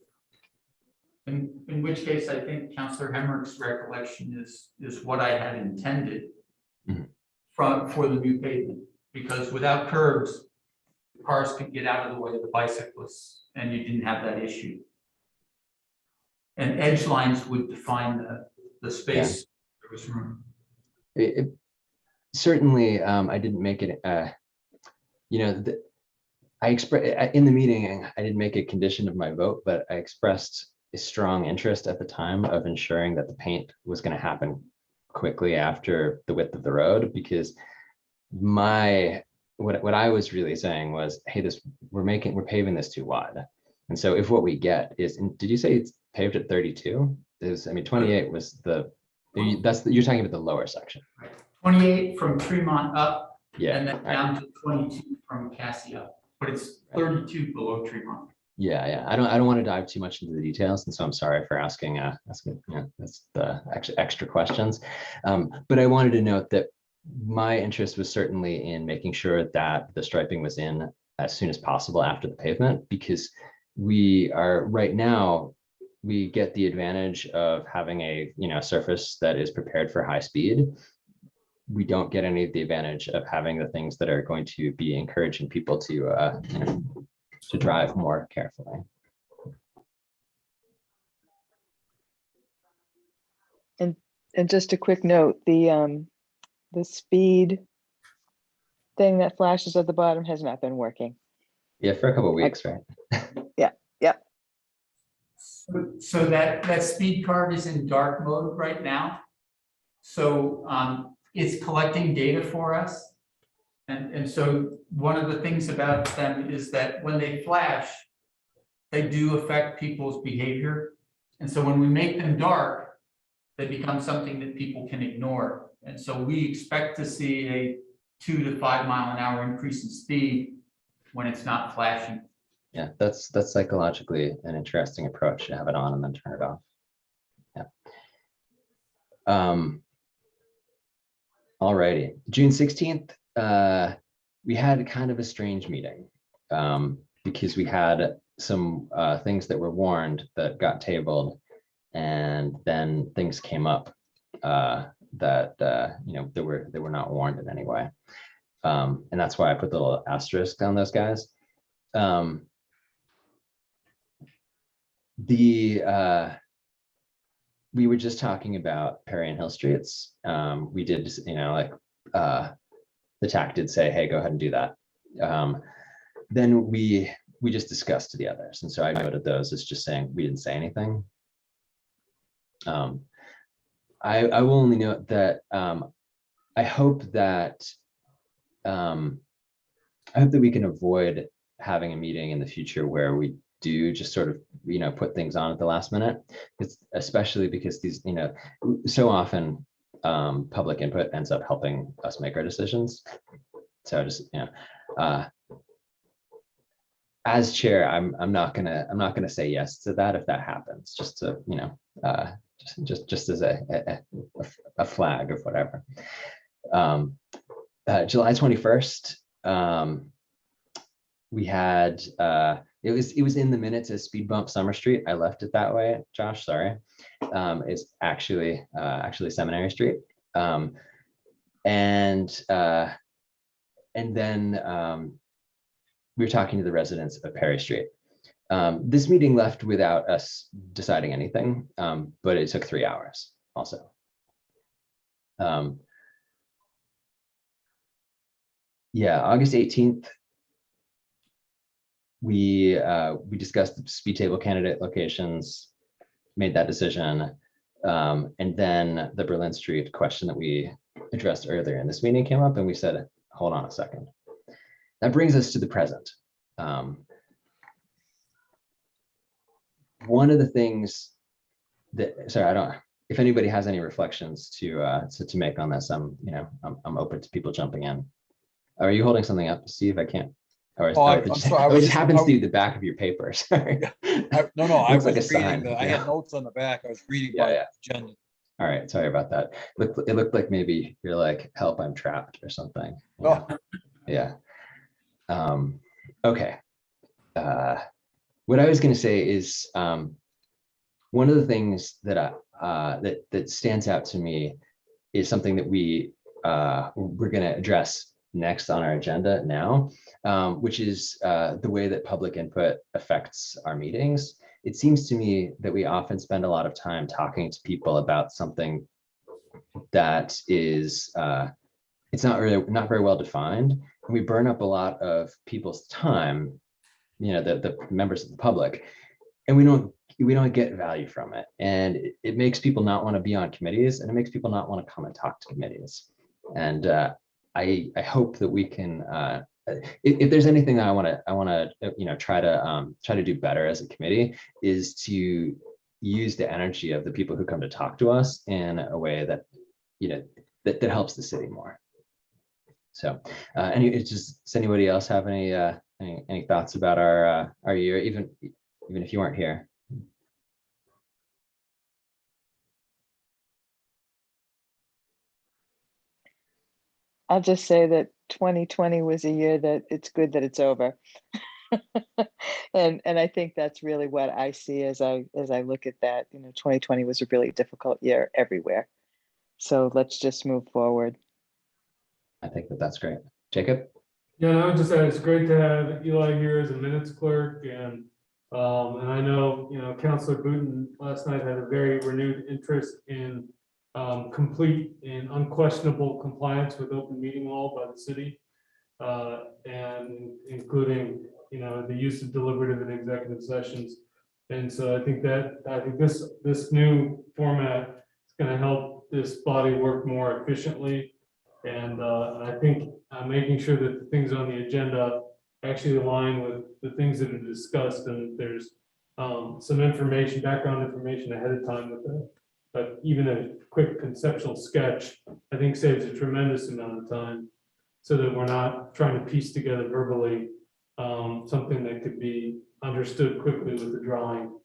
In which case, I think Councillor Hemrick's recollection is what I had intended Mhm. for the new pavement, because without curbs, cars could get out of the way of the bicyclists, and you didn't have that issue. And edge lines would define the space. There was room. Certainly, I didn't make it, I expressed, in the meeting, I didn't make a condition of my vote, but I expressed a strong interest at the time of ensuring that the paint was going to happen quickly after the width of the road, because what I was really saying was, hey, we're paving this too wide. And so if what we get is, and did you say it's paved at 32? I mean, 28 was you're talking about the lower section. 28 from Tremont up, Yeah. and then right. down to 22 from Cassie up, but it's 32 below Tremont. Yeah. I don't want to dive too much into the details, and so I'm sorry for asking that's the extra questions. But I wanted to note that my interest was certainly in making sure that the striping was in as soon as possible after the pavement, because we are right now, we get the advantage of having a surface that is prepared for high speed. We don't get any of the advantage of having the things that are going to be encouraging people to drive more carefully. And just a quick note, the speed thing that flashes at the bottom has not been working. Yeah, for a couple of weeks, right? So that speed card is in dark mode right now. So it's collecting data for us. And so one of the things about them is that when they flash, they do affect people's behavior. And so when we make them dark, they become something that people can ignore. And so we expect to see a 2 to 5 mile an hour increase in speed when it's not flashing. Yeah, that's psychologically an interesting approach, to have it on and then turn it off. Alrighty, June 16th, we had kind of a strange meeting. Because we had some things that were warned that got tabled, and then things came up that they were not warned in any way. And that's why I put the little asterisk on those guys. We were just talking about Perry and Hill Streets. We did, the TAC did say, hey, go ahead and do that. Then we just discussed the others. And so I noted those as just saying, we didn't say anything. I will only note that I hope that we can avoid having a meeting in the future where we do just sort of, put things on at the last minute. It's especially because these, so often public input ends up helping us make our decisions. So just, as chair, I'm not gonna say yes to that if that happens, just to, just as a flag of whatever. July 21st, we had, it was in the minutes as Speed Bump Summer Street. I left it that way, Josh, sorry. It's actually Seminary Street. And then we were talking to the residents of Perry Street. This meeting left without us deciding anything, but it took 3 hours also. Yeah, August 18th, we discussed the speed table candidate locations, made that decision. And then the Berlin Street question that we addressed earlier in this meeting came up, and we said, hold on a second. That brings us to the present. One of the things that, sorry, if anybody has any reflections to make on this, I'm open to people jumping in. Are you holding something up, Steve? I can't. Or I'm sorry, it just happens to be the back of your paper. Sorry. No, I Looks was like a reading, sign, I yeah. had notes on the back, I was reading Yeah, by yeah. agenda. All right, sorry about that. It looked like maybe you're like, help, I'm trapped or something. Oh. Yeah. Okay. What I was going to say is one of the things that that stands out to me is something that we're going to address next on our agenda now, which is the way that public input affects our meetings. It seems to me that we often spend a lot of time talking to people about something that is it's not very well defined, and we burn up a lot of people's time, the members of the public, and we don't get value from it, and it makes people not want to be on committees, and it makes people not want to come and talk to committees. And I hope that we can, if there's anything that I want to try to do better as a committee, is to use the energy of the people who come to talk to us in a way that that helps the city more. So, does anybody else have any thoughts about our year, even if you weren't here? I'll just say that 2020 was a year that it's good that it's over. And I think that's really what I see as I look at that. 2020 was a really difficult year everywhere. So let's just move forward. I think that's great. Jacob? Yeah, and I would just say it's great to have Eli here as a minutes clerk, and I know, Councilor Booton last night had a very renewed interest in complete and unquestionable compliance with open meeting law by the city, and including, the use of deliberative and executive sessions. And so I think this new format is going to help this body work more efficiently. And I think making sure that the things on the agenda actually align with the things that are discussed, and there's some background information ahead of time with it. But even a quick conceptual sketch, I think, saves a tremendous amount of time, so that we're not trying to piece together verbally something that could be understood quickly with the drawing.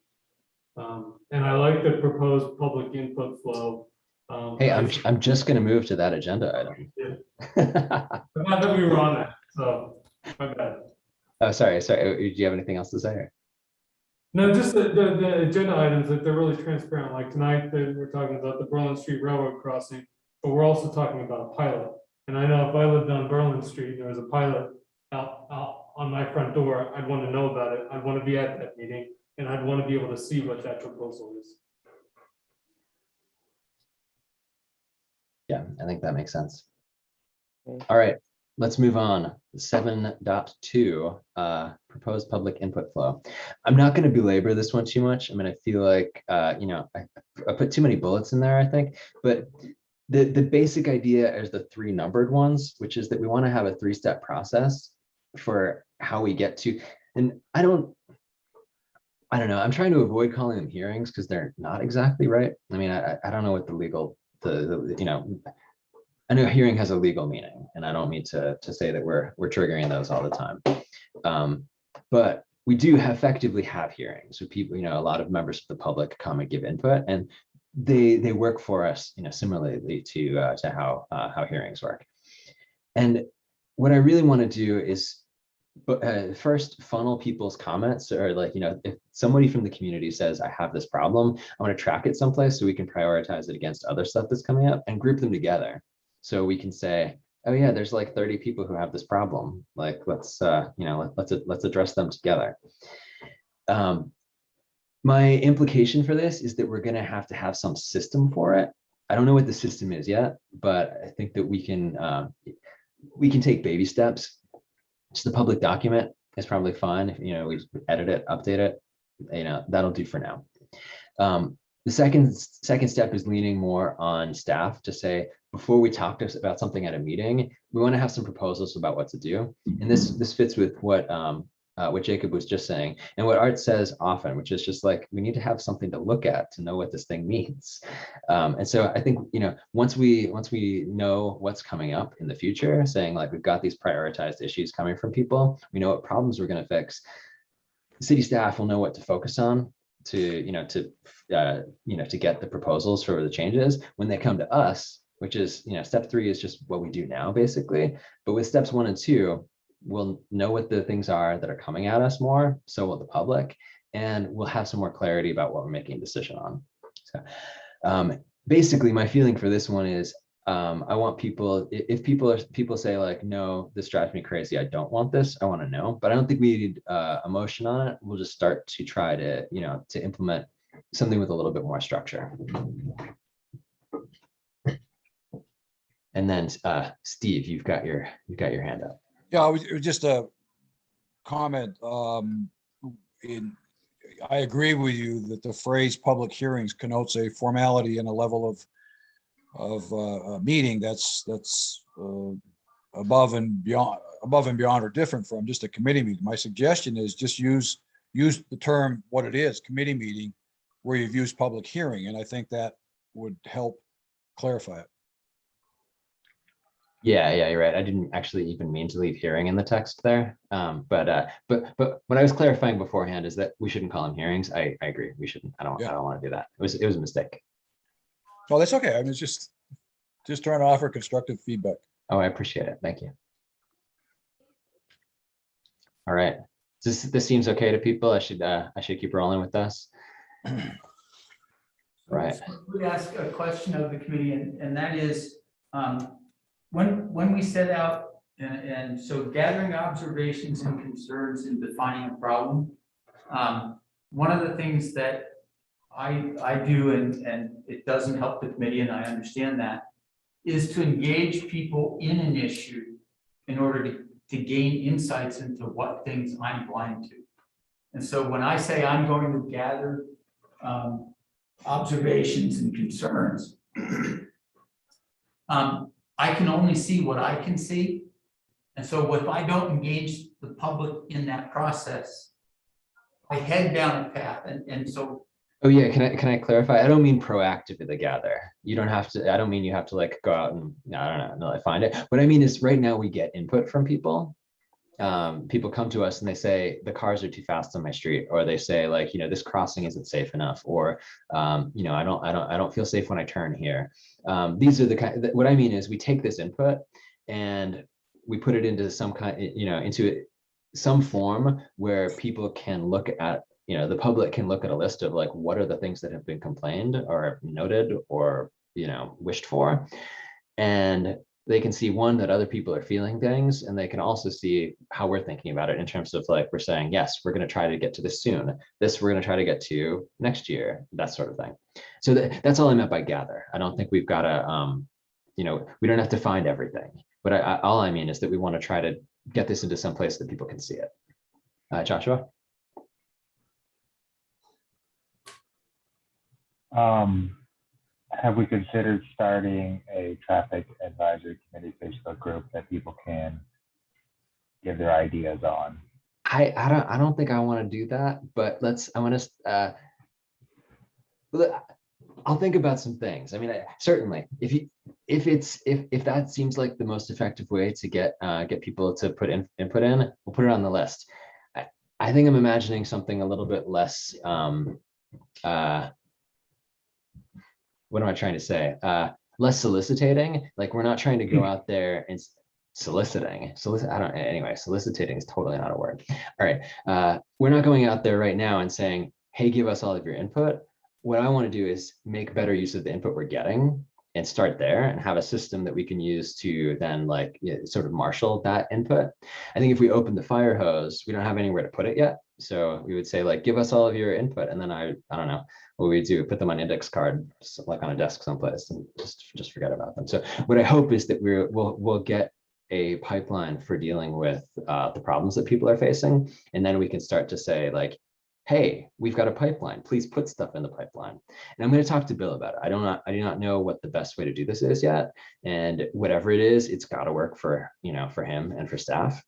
And I like the proposed public input flow. Hey, I'm just gonna move to that agenda item. Not that we were on that, so, my bad. Oh, sorry. Do you have anything else to say? No, just the agenda items, that they're really transparent, like tonight, we're talking about the Berlin Street Railroad crossing, but we're also talking about a pilot. And I know if I lived on Berlin Street, and there was a pilot out on my front door, I'd want to know about it, I'd want to be at that meeting, and I'd want to be able to see what that proposal is. Yeah, I think that makes sense. Okay. All right, let's move on. 7.2, proposed public input flow. I'm not going to belabor this one too much. I mean, I feel like, you know, I put too many bullets in there, I think, but the basic idea is the 3 numbered ones, which is that we want to have a 3-step process for how we get to, and I don't know. I'm trying to avoid calling them hearings because they're not exactly right. I mean, I don't know what the legal, you know, I know hearing has a legal meaning, and I don't mean to say that we're triggering those all the time. But we do effectively have hearings with people, you know, a lot of members of the public come and give input, and they work for us, you know, similarly to how hearings work. And what I really want to do is first funnel people's comments, or like, you know, if somebody from the community says, I have this problem, I want to track it someplace so we can prioritize it against other stuff that's coming up and group them together. So we can say, oh yeah, there's like 30 people who have this problem. Like, let's, you know, let's address them together. My implication for this is that we're going to have some system for it. I don't know what the system is yet, but I think that we can take baby steps. Just a public document is probably fine. If, you know, we edit it, update it, you know, that'll do for now. The second step is leaning more on staff to say, before we talk to us about something at a meeting, we want to have some proposals about what to do. And this fits with what Jacob was just saying, and what Art says often, which is just like, we need to have something to look at to know what this thing means. And so I think, you know, once we know what's coming up in the future, saying like, we've got these prioritized issues coming from people, we know what problems we're going to fix, city staff will know what to focus on to get the proposals for the changes when they come to us, which is, you know, step 3 is just what we do now basically. But with steps 1 and 2, we'll know what the things are that are coming at us more, so will the public, and we'll have some more clarity about what we're making a decision on. So basically my feeling for this one is, I want people, if people say like, no, this drives me crazy, I don't want this, I want to know, but I don't think we need a motion on it. We'll just start to try to, you know, to implement something with a little bit more structure. And then Steve, you've got your hand up. Yeah, it was just a comment. I agree with you that the phrase public hearings connotes a formality and a level of a meeting that's above and beyond or different from just a committee meeting. My suggestion is just use the term what it is, committee meeting, where you've used public hearing, and I think that would help clarify it. Yeah, you're right. I didn't actually even mean to leave hearing in the text there. But what I was clarifying beforehand is that we shouldn't call them hearings. I agree. We shouldn't. I don't want to do that. It was a mistake. Oh, that's okay. I mean, it's just trying to offer constructive feedback. Oh, I appreciate it. Thank you. All right. This seems okay to people. I should keep rolling with this. Right. We ask a question of the committee, and that is, when we set out, and so gathering observations and concerns and defining a problem, one of the things that I do, and it doesn't help the committee, and I understand that, is to engage people in an issue in order to gain insights into what things I'm blind to. And so when I say I'm going to gather observations and concerns, I can only see what I can see. And so if I don't engage the public in that process, I head down a path. And so. Oh yeah, can I clarify? I don't mean proactively gather. You don't have to, I don't mean you have to like go out and, I don't know, find it. What I mean is right now we get input from people. people come to us and they say the cars are too fast on my street, or they say like, this crossing isn't safe enough, or I don't feel safe when I turn here. These are the kind. What I mean is, we take this input and we put it into some kind, into some form where people can look at, the public can look at a list of like, what are the things that have been complained or noted or wished for, and they can see, one, that other people are feeling things, and they can also see how we're thinking about it in terms of like, we're saying, yes, we're going to try to get to this soon. This we're going to try to get to next year, that sort of thing. So that's all I meant by gather. I don't think we've got to, we don't have to find everything. But all I mean is that we want to try to get this into some place that people can see it. Joshua? Have we considered starting a traffic advisory committee Facebook group that people can give their ideas on? I don't think I want to do that, but I'll think about some things. I mean, certainly, if that seems like the most effective way to get people to put input in, we'll put it on the list. I think I'm imagining something a little bit less. What am I trying to say? Less soliciting. Like, we're not trying to go out there and soliciting. Soliciting is totally not a word. All right. We're not going out there right now and saying, hey, give us all of your input. What I want to do is make better use of the input we're getting and start there and have a system that we can use to then sort of marshal that input. I think if we open the fire hose, we don't have anywhere to put it yet. So we would say, like, give us all of your input. And then I don't know what we do, put them on index card, like on a desk someplace, and just forget about them. So what I hope is that we'll get a pipeline for dealing with the problems that people are facing. And then we can start to say, like, hey, we've got a pipeline, please put stuff in the pipeline. And I'm going to talk to Bill about it. I do not know what the best way to do this is yet. And whatever it is, it's got to work for him and for staff.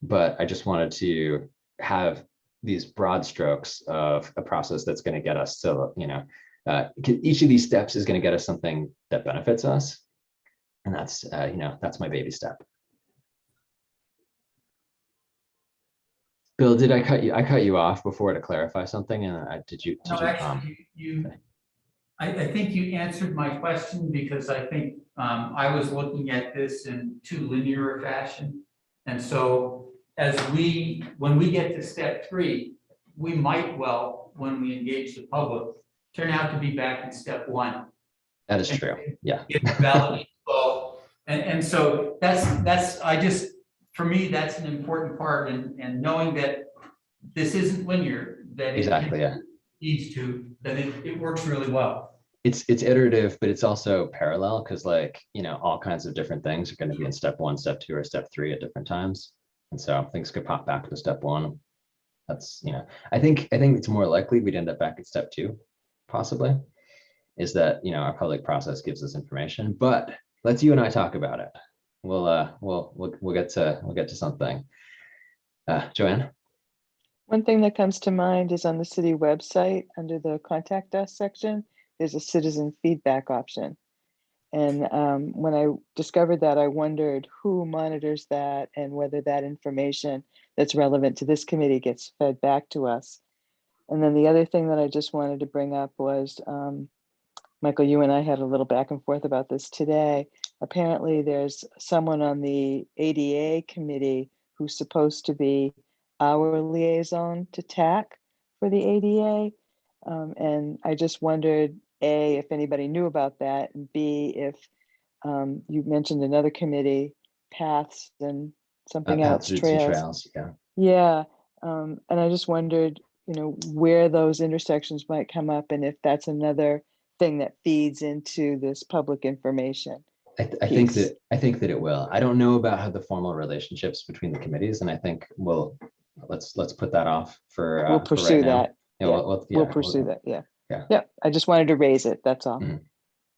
But I just wanted to have these broad strokes of a process that's going to get us to, each of these steps is going to get us something that benefits us. And that's my baby step. Bill, did I cut you? I cut you off before to clarify something, and did you? No, actually, I think you answered my question, because I think I was looking at this in too linear a fashion. And so when we get to step 3, we might well, when we engage the public, turn out to be back in step 1. That is true. Yeah. Validate. And so for me, that's an important part, and knowing that this isn't linear, that Exactly. Yeah. needs to, that it works really well. It's iterative, but it's also parallel, because all kinds of different things are going to be in step 1, step 2, or step 3 at different times. And so things could pop back to step 1. That's, I think it's more likely we'd end up back at step 2, possibly, is that, our public process gives us information, but let's you and I talk about it. We'll get to something. Joanne? One thing that comes to mind is on the city website, under the contact us section, there's a citizen feedback option. And when I discovered that, I wondered who monitors that and whether that information that's relevant to this committee gets fed back to us. And then the other thing that I just wanted to bring up was, Michael, you and I had a little back and forth about this today. Apparently there's someone on the ADA committee who's supposed to be our liaison to TAC for the ADA. And I just wondered, A, if anybody knew about that, and B, if you mentioned another committee, paths and something else, Paths, routes, and trails. trails. Yeah. And I just wondered, where those intersections might come up, and if that's another thing that feeds into this public information. I think that it will. I don't know about how the formal relationships between the committees, and I think let's put that off for We'll for pursue right now. that. Yeah, We'll pursue that. Yeah. Yeah. Yep. I just wanted to raise it. That's all.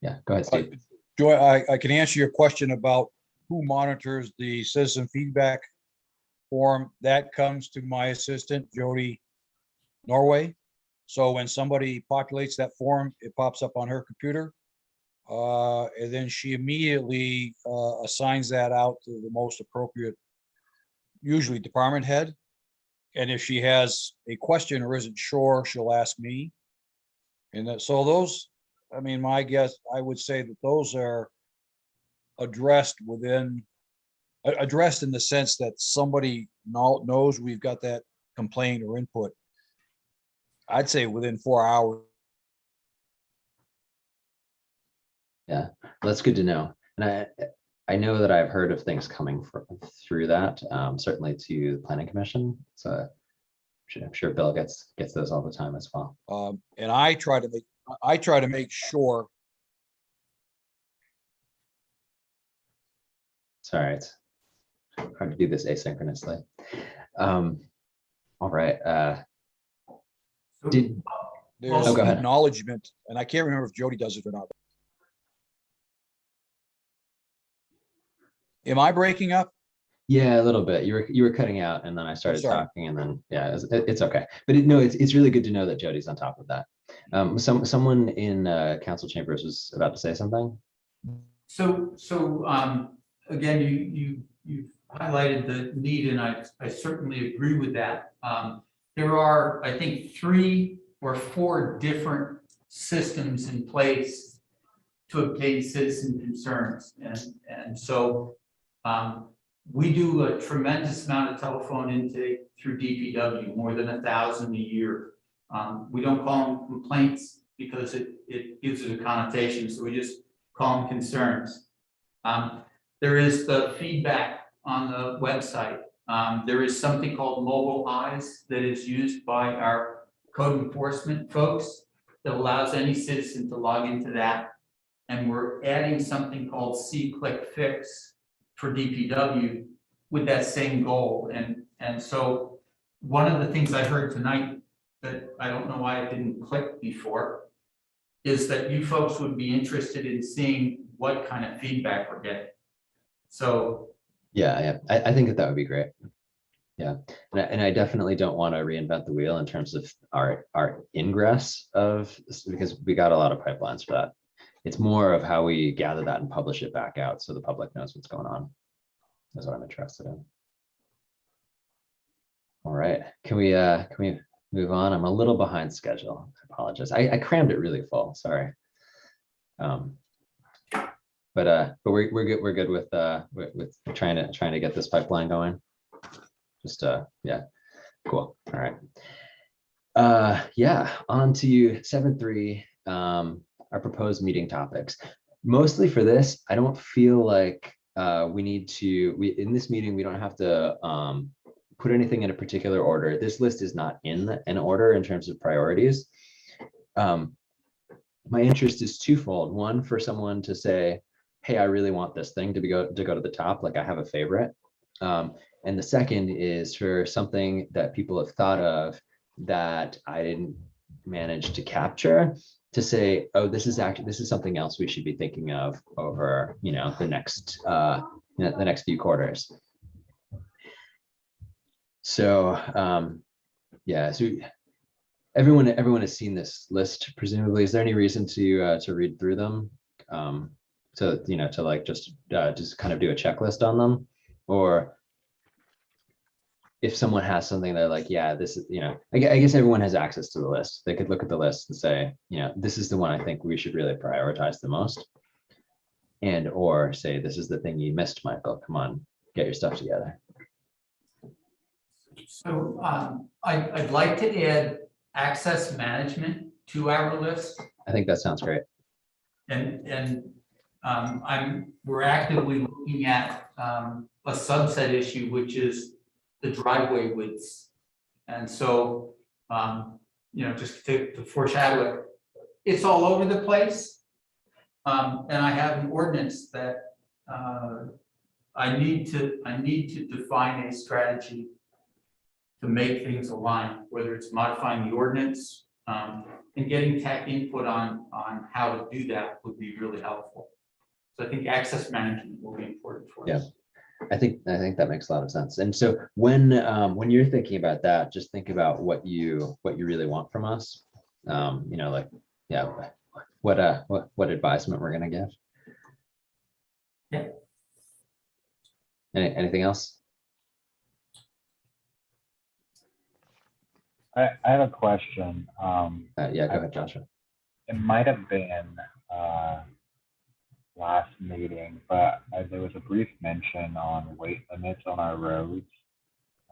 Yeah, go ahead, Steve. Joy, I can answer your question about who monitors the citizen feedback form. That comes to my assistant, Jody Norway. So when somebody populates that form, it pops up on her computer. And then she immediately assigns that out to the most appropriate usually department head. And if she has a question or isn't sure, she'll ask me. So those, I mean, my guess, I would say that those are addressed in the sense that somebody knows we've got that complaint or input. I'd say within 4 hours. Yeah, that's good to know. And I know that I've heard of things coming through that, certainly to the planning commission. So I'm sure Bill gets those all the time as well. And I try to make sure. Sorry, it's hard to do this asynchronously. All right. So- Did There's Oh, go ahead. acknowledgement, and I can't remember if Jody does it or not. Am I breaking up? Yeah, a little bit. You were cutting out, and then I started sorry. talking, and then yeah, it's okay. But no, it's really good to know that Jody's on top of that. Someone in council chambers was about to say something. So again, you highlighted the need, and I certainly agree with that. There are, I think, 3 or 4 different systems in place to obtain citizen concerns. And so we do a tremendous amount of telephone intake through DPW, more than 1,000 a year. We don't call them complaints because it gives it a connotation, so we just call them concerns. There is the feedback on the website. There is something called Mobile Eyes that is used by our code enforcement folks that allows any citizen to log into that. And we're adding something called C-Click Fix for DPW with that same goal. And so one of the things I heard tonight that I don't know why it didn't click before is that you folks would be interested in seeing what kind of feedback we're getting. So Yeah, I think that would be great. Yeah, and I definitely don't want to reinvent the wheel in terms of our ingress because we got a lot of pipelines for that. It's more of how we gather that and publish it back out so the public knows what's going on. That's what I'm interested in. All right, can we move on? I'm a little behind schedule. I apologize. I crammed it really full. Sorry. But we're good with trying to get this pipeline going. Just yeah, cool. All right. Yeah, on to 7.3, our proposed meeting topics. Mostly for this, I don't feel like we need to, in this meeting, we don't have to put anything in a particular order. This list is not in an order in terms of priorities. My interest is twofold. One, for someone to say, hey, I really want this thing to go to the top, like I have a favorite. And the second is for something that people have thought of that I didn't manage to capture, to say, oh, this is something else we should be thinking of over, the next few quarters. So yeah, so everyone has seen this list, presumably. Is there any reason to read through them? To like just kind of do a checklist on them? Or if someone has something they're like, yeah, this is, I guess everyone has access to the list. They could look at the list and say, this is the one I think we should really prioritize the most. And or say, this is the thing you missed, Michael. Come on, get your stuff together. So I'd like to add access management to our list. I think that sounds great. And we're actively looking at a subset issue, which is the driveway widths. And so, just to foreshadow it, it's all over the place. And I have an ordinance that I need to define a strategy to make things align, whether it's modifying the ordinance and getting tech input on how to do that would be really helpful. So I think access management will be important for us. I think that makes a lot of sense. And so when you're thinking about that, just think about what you really want from us. Like, yeah, what advisement we're gonna give. Yeah. Anything else? I have a question. Yeah, go ahead, Joshua. It might have been last meeting, but there was a brief mention on weight limits on our roads.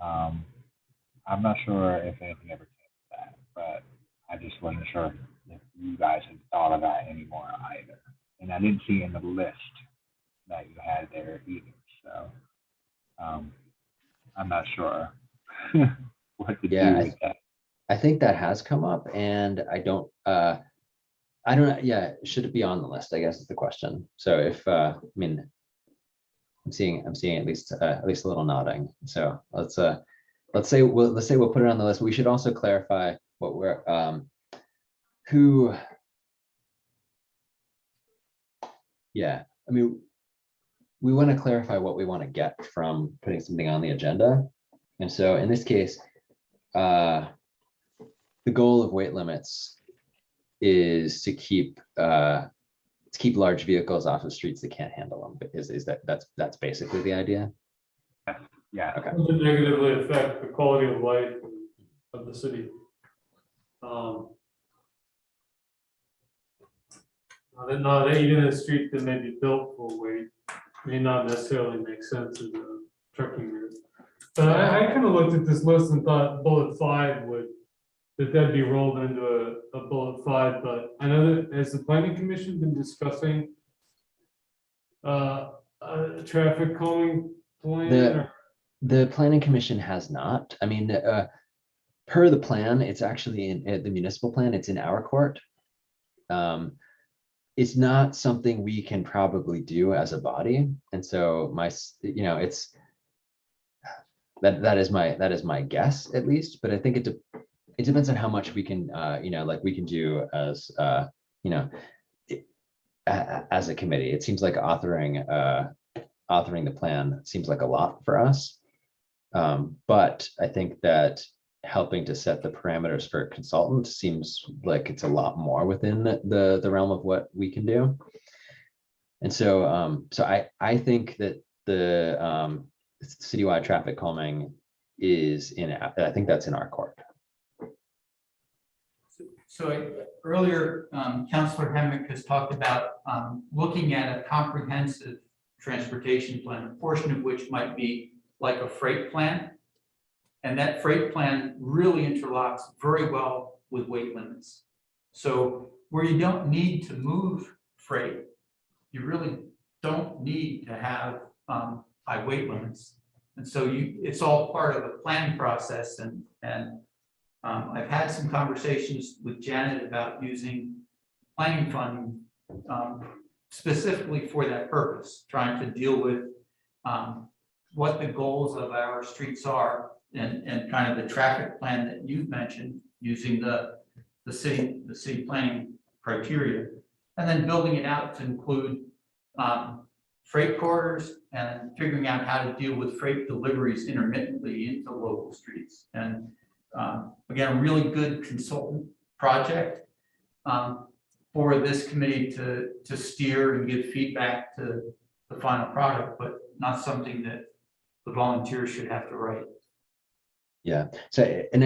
I'm not sure if anything ever came to that, but I just wasn't sure if you guys had thought of that anymore either. And I didn't see in the list that you had there either. So I'm not sure what to Yeah, do with that. I think that has come up, and I don't know. Yeah, should it be on the list? I guess is the question. So if I mean, I'm seeing at least a little nodding. So let's say we'll put it on the list. We should also clarify what we're who. Yeah, I mean, we want to clarify what we want to get from putting something on the agenda. And so in this case, the goal of weight limits is to keep large vehicles off of streets that can't handle them. That's basically the idea? Yeah. Okay. Does it negatively affect the quality of life of the city? Not even a street that may be built for weight may not necessarily make sense as a trucking route. But I kind of looked at this list and thought bullet 5 that'd be rolled into a bullet 5, but I know that has the planning commission been discussing a traffic calming plan? The planning commission has not. I mean, per the plan, it's actually in the municipal plan, it's in our court. It's not something we can probably do as a body. And so it's that is my guess at least, but I think it depends on how much we can, we can do as, as a committee. It seems like authoring the plan seems like a lot for us. But I think that helping to set the parameters for a consultant seems like it's a lot more within the realm of what we can do. And so, I think that the citywide traffic calming is I think that's in our court. So earlier, Councilor Hemrick has talked about looking at a comprehensive transportation plan, a portion of which might be like a freight plan. And that freight plan really interlocks very well with weight limits. So where you don't need to move freight, you really don't need to have high weight limits. And so it's all part of the planning process. And I've had some conversations with Janet about using planning funding specifically for that purpose, trying to deal with what the goals of our streets are and kind of the traffic plan that you've mentioned using the city planning criteria, and then building it out to include freight corridors and figuring out how to deal with freight deliveries intermittently into local streets. And again, a really good consultant project for this committee to steer and give feedback to the final product, but not something that the volunteers should have to write. Yeah. So, and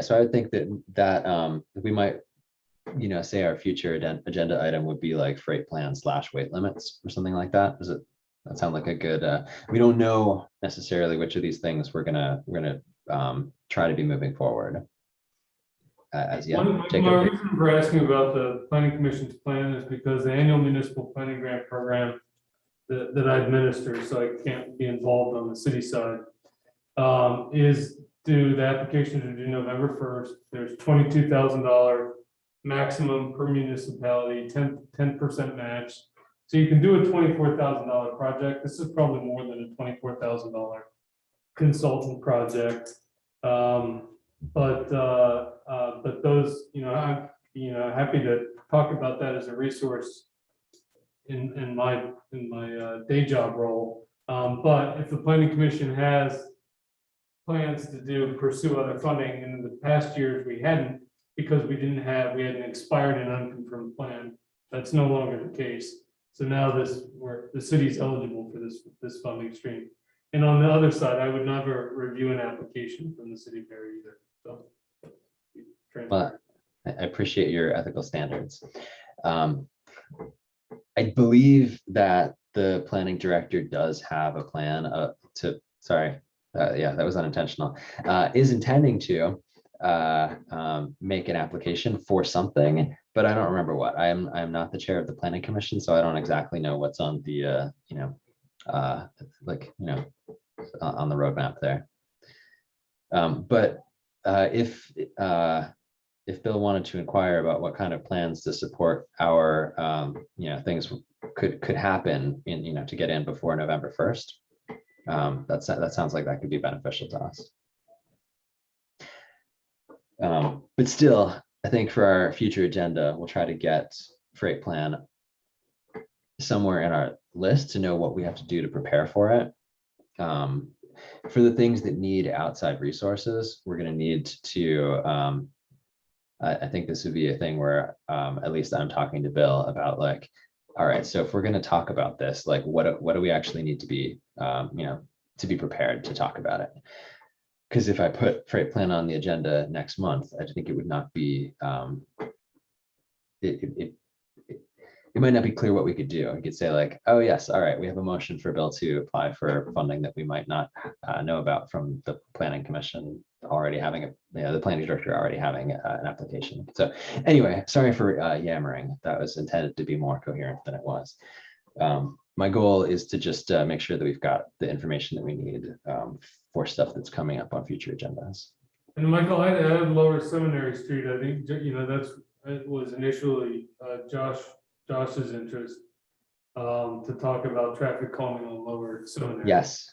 so I would think that we might, say our future agenda item would be like freight plan / weight limits or something like that. Does that sound like a good? We don't know necessarily which of these things we're gonna try to be moving forward. As yet. My reason for asking about the planning commission's plan is because the annual municipal planning grant program that I administer, so I can't be involved on the city side, is due, the application to do November 1st. There's $22,000 maximum per municipality, 10% match. So you can do a $24,000 project. This is probably more than a $24,000 consultant project. But those, I'm happy to talk about that as a resource in my day job role. But if the planning commission has plans to pursue other funding, and in the past years we hadn't, because we had an expired and unconfirmed plan. That's no longer the case. So now the city's eligible for this funding stream. And on the other side, I would never review an application from the city of Barre either. So Well, I appreciate your ethical standards. I believe that the planning director does have a plan yeah, that was unintentional, is intending to make an application for something, but I don't remember what. I'm not the chair of the planning commission, so I don't exactly know what's on the, on the roadmap there. But if Bill wanted to inquire about what kind of plans to support our, things could happen in, to get in before November 1st, that sounds like that could be beneficial to us. But still, I think for our future agenda, we'll try to get freight plan somewhere in our list to know what we have to do to prepare for it. For the things that need outside resources, we're going to need to, I think this would be a thing where at least I'm talking to Bill about, like, all right, so if we're going to talk about this, like, what do we actually need to be, to be prepared to talk about it? Because if I put freight plan on the agenda next month, I think it would not be, it might not be clear what we could do. I could say, like, oh yes, all right, we have a motion for Bill to apply for funding that we might not know about from the planning commission already having the planning director already having an application. So anyway, sorry for yammering. That was intended to be more coherent than it was. My goal is to just make sure that we've got the information that we need for stuff that's coming up on future agendas. And Michael, I'd add Lower Seminary Street. I think, it was initially Josh's interest to talk about traffic calming on Lower Seminary. Yes.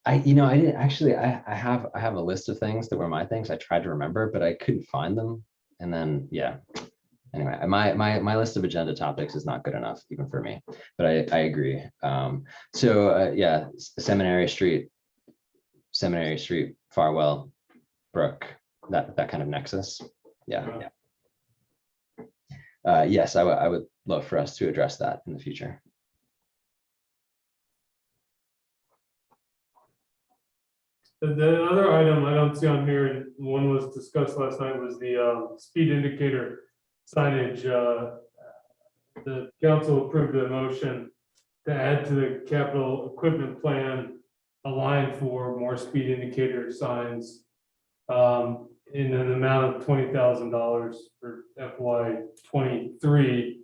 I didn't actually, I have a list of things that were my things. I tried to remember, but I couldn't find them. And then, yeah. Anyway, my list of agenda topics is not good enough even for me, but I agree. Yeah, Seminary Street, Farwell, Brook, that kind of nexus. Yeah. Yes, I would love for us to address that in the future. The other item I don't see on here, and one was discussed last night, was the speed indicator signage. The council approved a motion to add to the capital equipment plan a line for more speed indicator signs in an amount of $20,000 for FY23.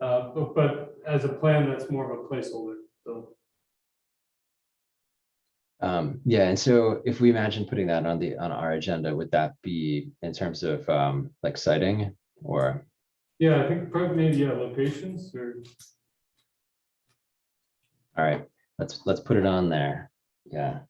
But as a plan, that's more of a placeholder. So. Yeah, and so if we imagine putting that on our agenda, would that be in terms of like citing or? Yeah, I think probably maybe locations or. All right, let's put it on there. Yeah.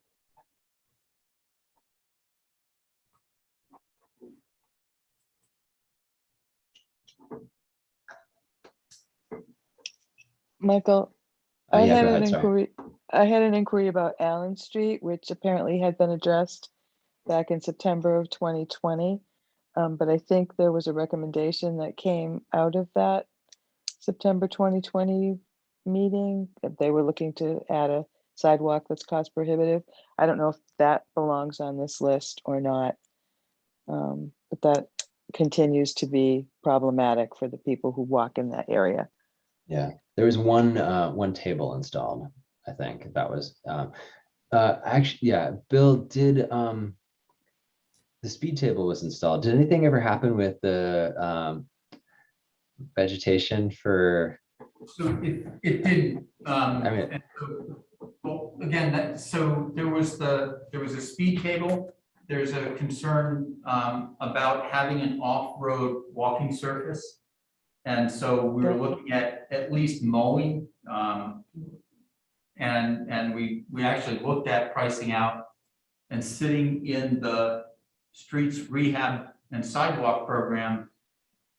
Michael, Oh, I yeah, had go an ahead, sorry. inquiry. I had an inquiry about Allen Street, which apparently had been addressed back in September of 2020. But I think there was a recommendation that came out of that September 2020 meeting that they were looking to add a sidewalk that's cost prohibitive. I don't know if that belongs on this list or not. But that continues to be problematic for the people who walk in that area. Yeah, there was one table installed. I think that was actually, yeah, Bill did the speed table was installed. Did anything ever happen with the vegetation for? So it did. I mean, and so, well, again, so there was a speed table. There's a concern about having an off-road walking surface. And so we were looking at least mowing. And we actually looked at pricing out, and sitting in the streets rehab and sidewalk program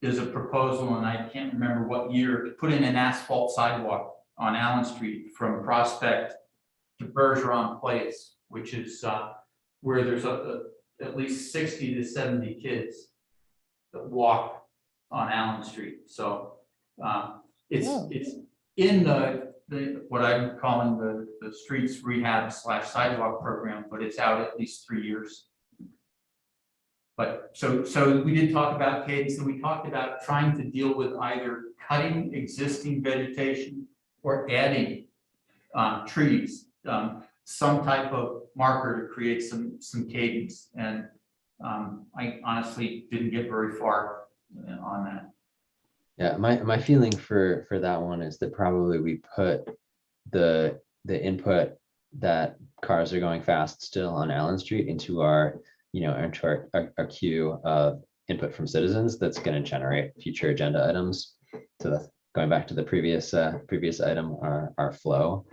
is a proposal, and I can't remember what year, to put in an asphalt sidewalk on Allen Street from Prospect to Bergeron Place, which is where there's at least 60 to 70 kids that walk on Allen Street. So it's in the what I'm calling the streets rehab / sidewalk program, but it's out at least 3 years. But so we did talk about cadence, and we talked about trying to deal with either cutting existing vegetation or adding trees, some type of marker to create some cadence. And I honestly didn't get very far on that. Yeah, my feeling for that one is that probably we put the input that cars are going fast still on Allen Street into our, into our queue of input from citizens that's going to generate future agenda items. To the going back to the previous item, our flow,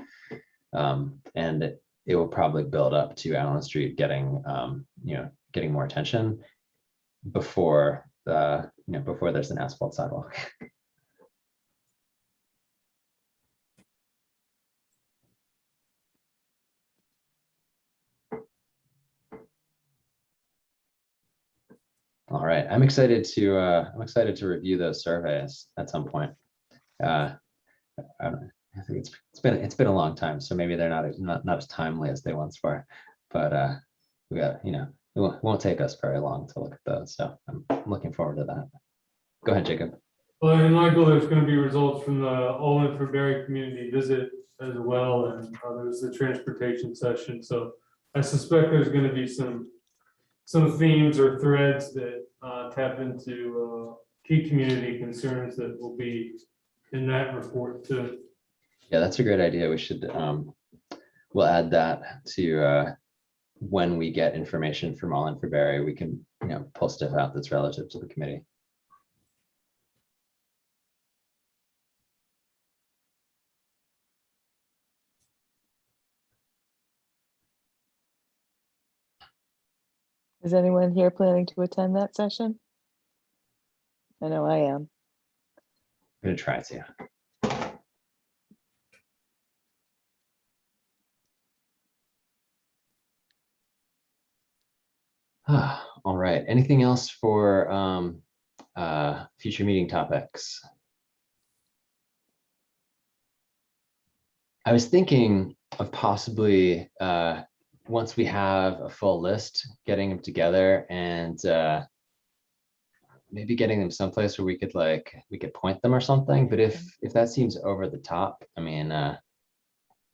and it will probably build up to Allen Street getting getting more attention before before there's an asphalt sidewalk. All right, I'm excited to review those surveys at some point. I don't know. I think it's been a long time, so maybe they're not as timely as they once were. But we got, it won't take us very long to look at those. So I'm looking forward to that. Go ahead, Jacob. Well, and Michael, there's going to be results from the Olin Berry community visit as well, and there's the transportation session. So I suspect there's going to be some themes or threads that tap into key community concerns that will be in that report too. Yeah, that's a great idea. We should we'll add that to when we get information from Olin for Berry, we can pull stuff out that's relative to the committee. Is anyone here planning to attend that session? I know I am. I'm gonna try to. All right. Anything else for future meeting topics? I was thinking of possibly once we have a full list, getting them together and maybe getting them someplace where we could point them or something. But if that seems over the top, I mean,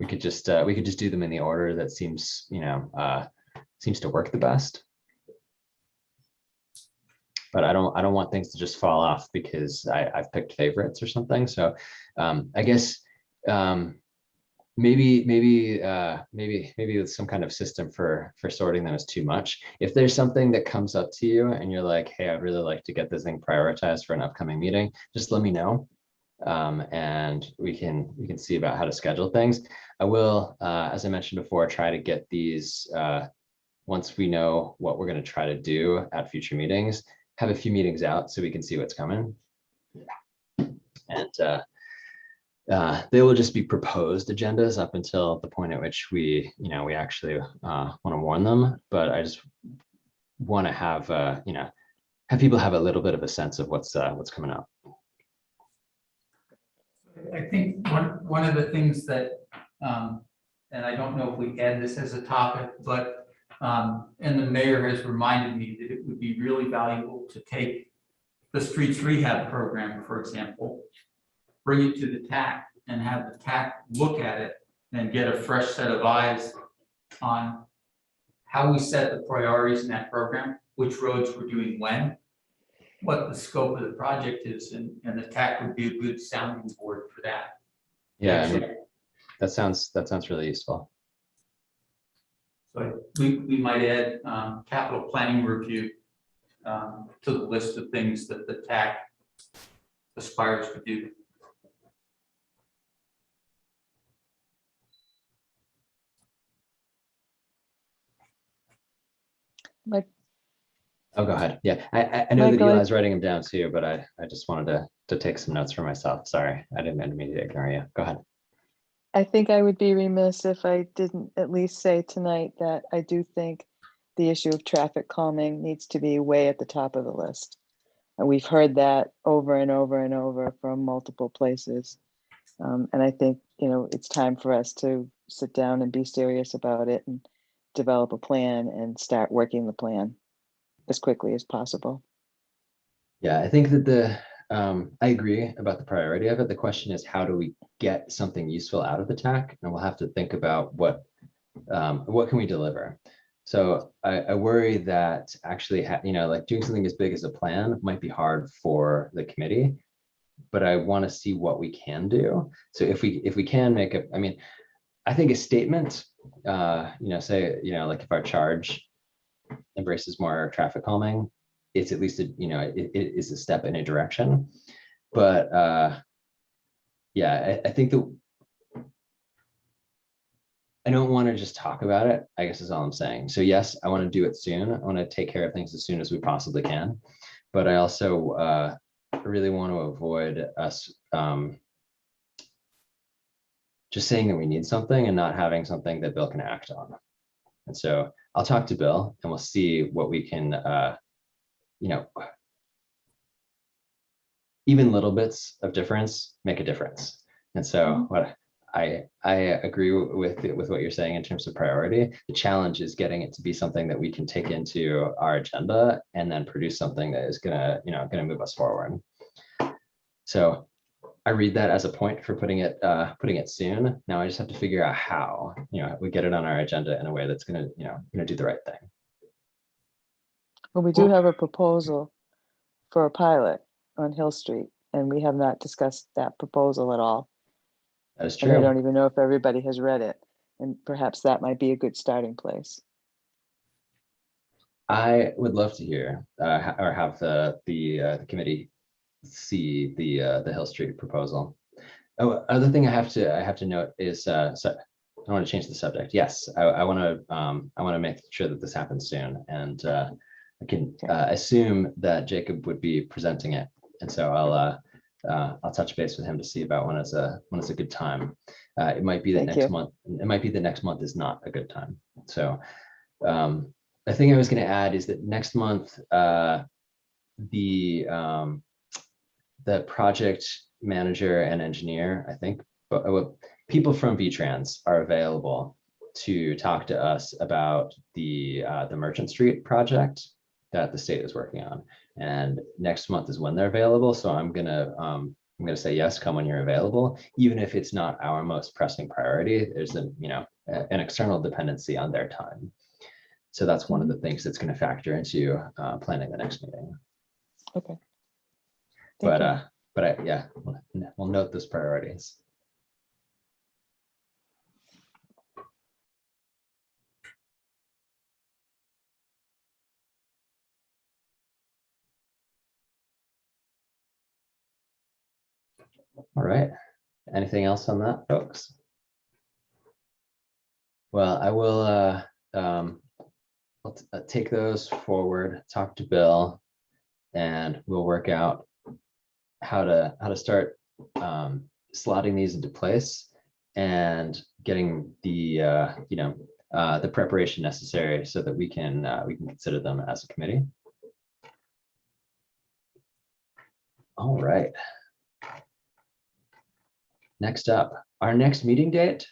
we could just do them in the order that seems seems to work the best. But I don't want things to just fall off because I've picked favorites or something. So I guess maybe with some kind of system for sorting them is too much. If there's something that comes up to you and you're like, hey, I'd really like to get this thing prioritized for an upcoming meeting, just let me know. And we can see about how to schedule things. I will, as I mentioned before, try to get these once we know what we're going to try to do at future meetings, have a few meetings out so we can see what's coming. And they will just be proposed agendas up until the point at which we actually want to warn them. But I just want to have have people have a little bit of a sense of what's coming up. I think one of the things that, and I don't know if we add this as a topic, but and the mayor has reminded me that it would be really valuable to take the streets rehab program, for example, bring it to the TAC and have the TAC look at it and get a fresh set of eyes on how we set the priorities in that program, which roads we're doing when, what the scope of the project is, and the TAC would be a good sounding board for that. Yeah, I mean, that sounds really useful. So we might add capital planning review to the list of things that the TAC aspires to do. Like, Oh, go ahead. Yeah, I know that Michael, Eli's writing them down too, but I just wanted to take some notes for myself. Sorry, I didn't mean to ignore you. Go ahead. I think I would be remiss if I didn't at least say tonight that I do think the issue of traffic calming needs to be way at the top of the list. And we've heard that over and over and over from multiple places. And I think, it's time for us to sit down and be serious about it and develop a plan and start working the plan. as quickly as possible. Yeah, I think that I agree about the priority of it. The question is, how do we get something useful out of the TAC? And we'll have to think about what can we deliver? So I worry that actually, like doing something as big as a plan might be hard for the committee, but I want to see what we can do. So if we can make a, I mean, I think a statement, say, like if our charge embraces more traffic calming, it's at least, it is a step in a direction. But yeah, I think that I don't want to just talk about it, I guess is all I'm saying. So yes, I want to do it soon. I want to take care of things as soon as we possibly can. But I also really want to avoid us just saying that we need something and not having something that Bill can act on. And so I'll talk to Bill and we'll see what we can, even little bits of difference make a difference. And so what I agree with what you're saying in terms of priority. The challenge is getting it to be something that we can take into our agenda and then produce something that is gonna move us forward. So I read that as a point for putting it soon. Now I just have to figure out how, we get it on our agenda in a way that's gonna do the right thing. Well, we do have a proposal for a pilot on Hill Street, and we have not discussed that proposal at all. That is And I true. don't even know if everybody has read it, and perhaps that might be a good starting place. I would love to hear or have the committee see the Hill Street proposal. Oh, other thing I have to note is so I want to change the subject. Yes, I want to make sure that this happens soon, and I can assume that Jacob would be presenting it, and so I'll touch base with him to see about when it's a good time. It might be that Thank next you. month. It might be that next month is not a good time. So the thing I was going to add is that next month the project manager and engineer, I think, but people from VTrans are available to talk to us about the Merchant Street project that the state is working on. And next month is when they're available. So I'm gonna say yes, come when you're available, even if it's not our most pressing priority. There's an external dependency on their time. So that's one of the things that's going to factor into planning the next meeting. Okay. Thank you. But yeah, we'll note those priorities. All right. Anything else on that, folks? Well, I will I'll take those forward, talk to Bill, and we'll work out how to start slotting these into place and getting the the preparation necessary so that we can consider them as a committee. All right. Next up, our next meeting date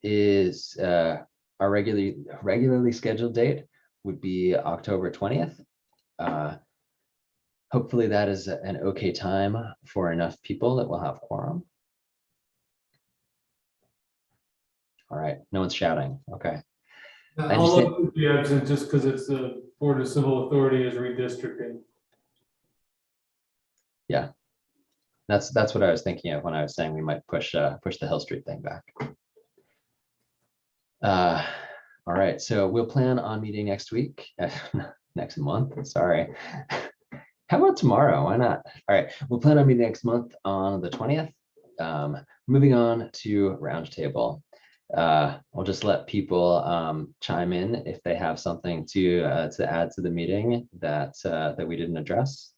is our regularly scheduled date would be October 20th. Hopefully that is an okay time for enough people that will have quorum. All right, no one's shouting. Okay. I I'll understand. look to be absent just because it's the Board of Civil Authority is redistricting. Yeah, that's what I was thinking of when I was saying we might push the Hill Street thing back. All right, so we'll plan on meeting next week, next month. Sorry. How about tomorrow? Why not? All right, we'll plan on meeting next month on the 20th. Moving on to roundtable. I'll just let people chime in if they have something to add to the meeting that we didn't address.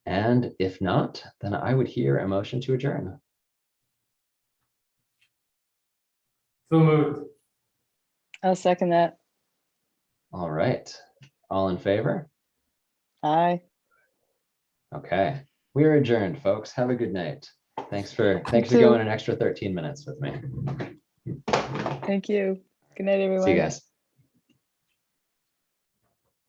And if not, then I would hear a motion to adjourn. So moved. I'll second that. All right, all in favor? Aye. Okay, we are adjourned, folks. Have a good night. Thanks for too. going an extra 13 minutes with me. Thank you. Good night, everyone. See you guys.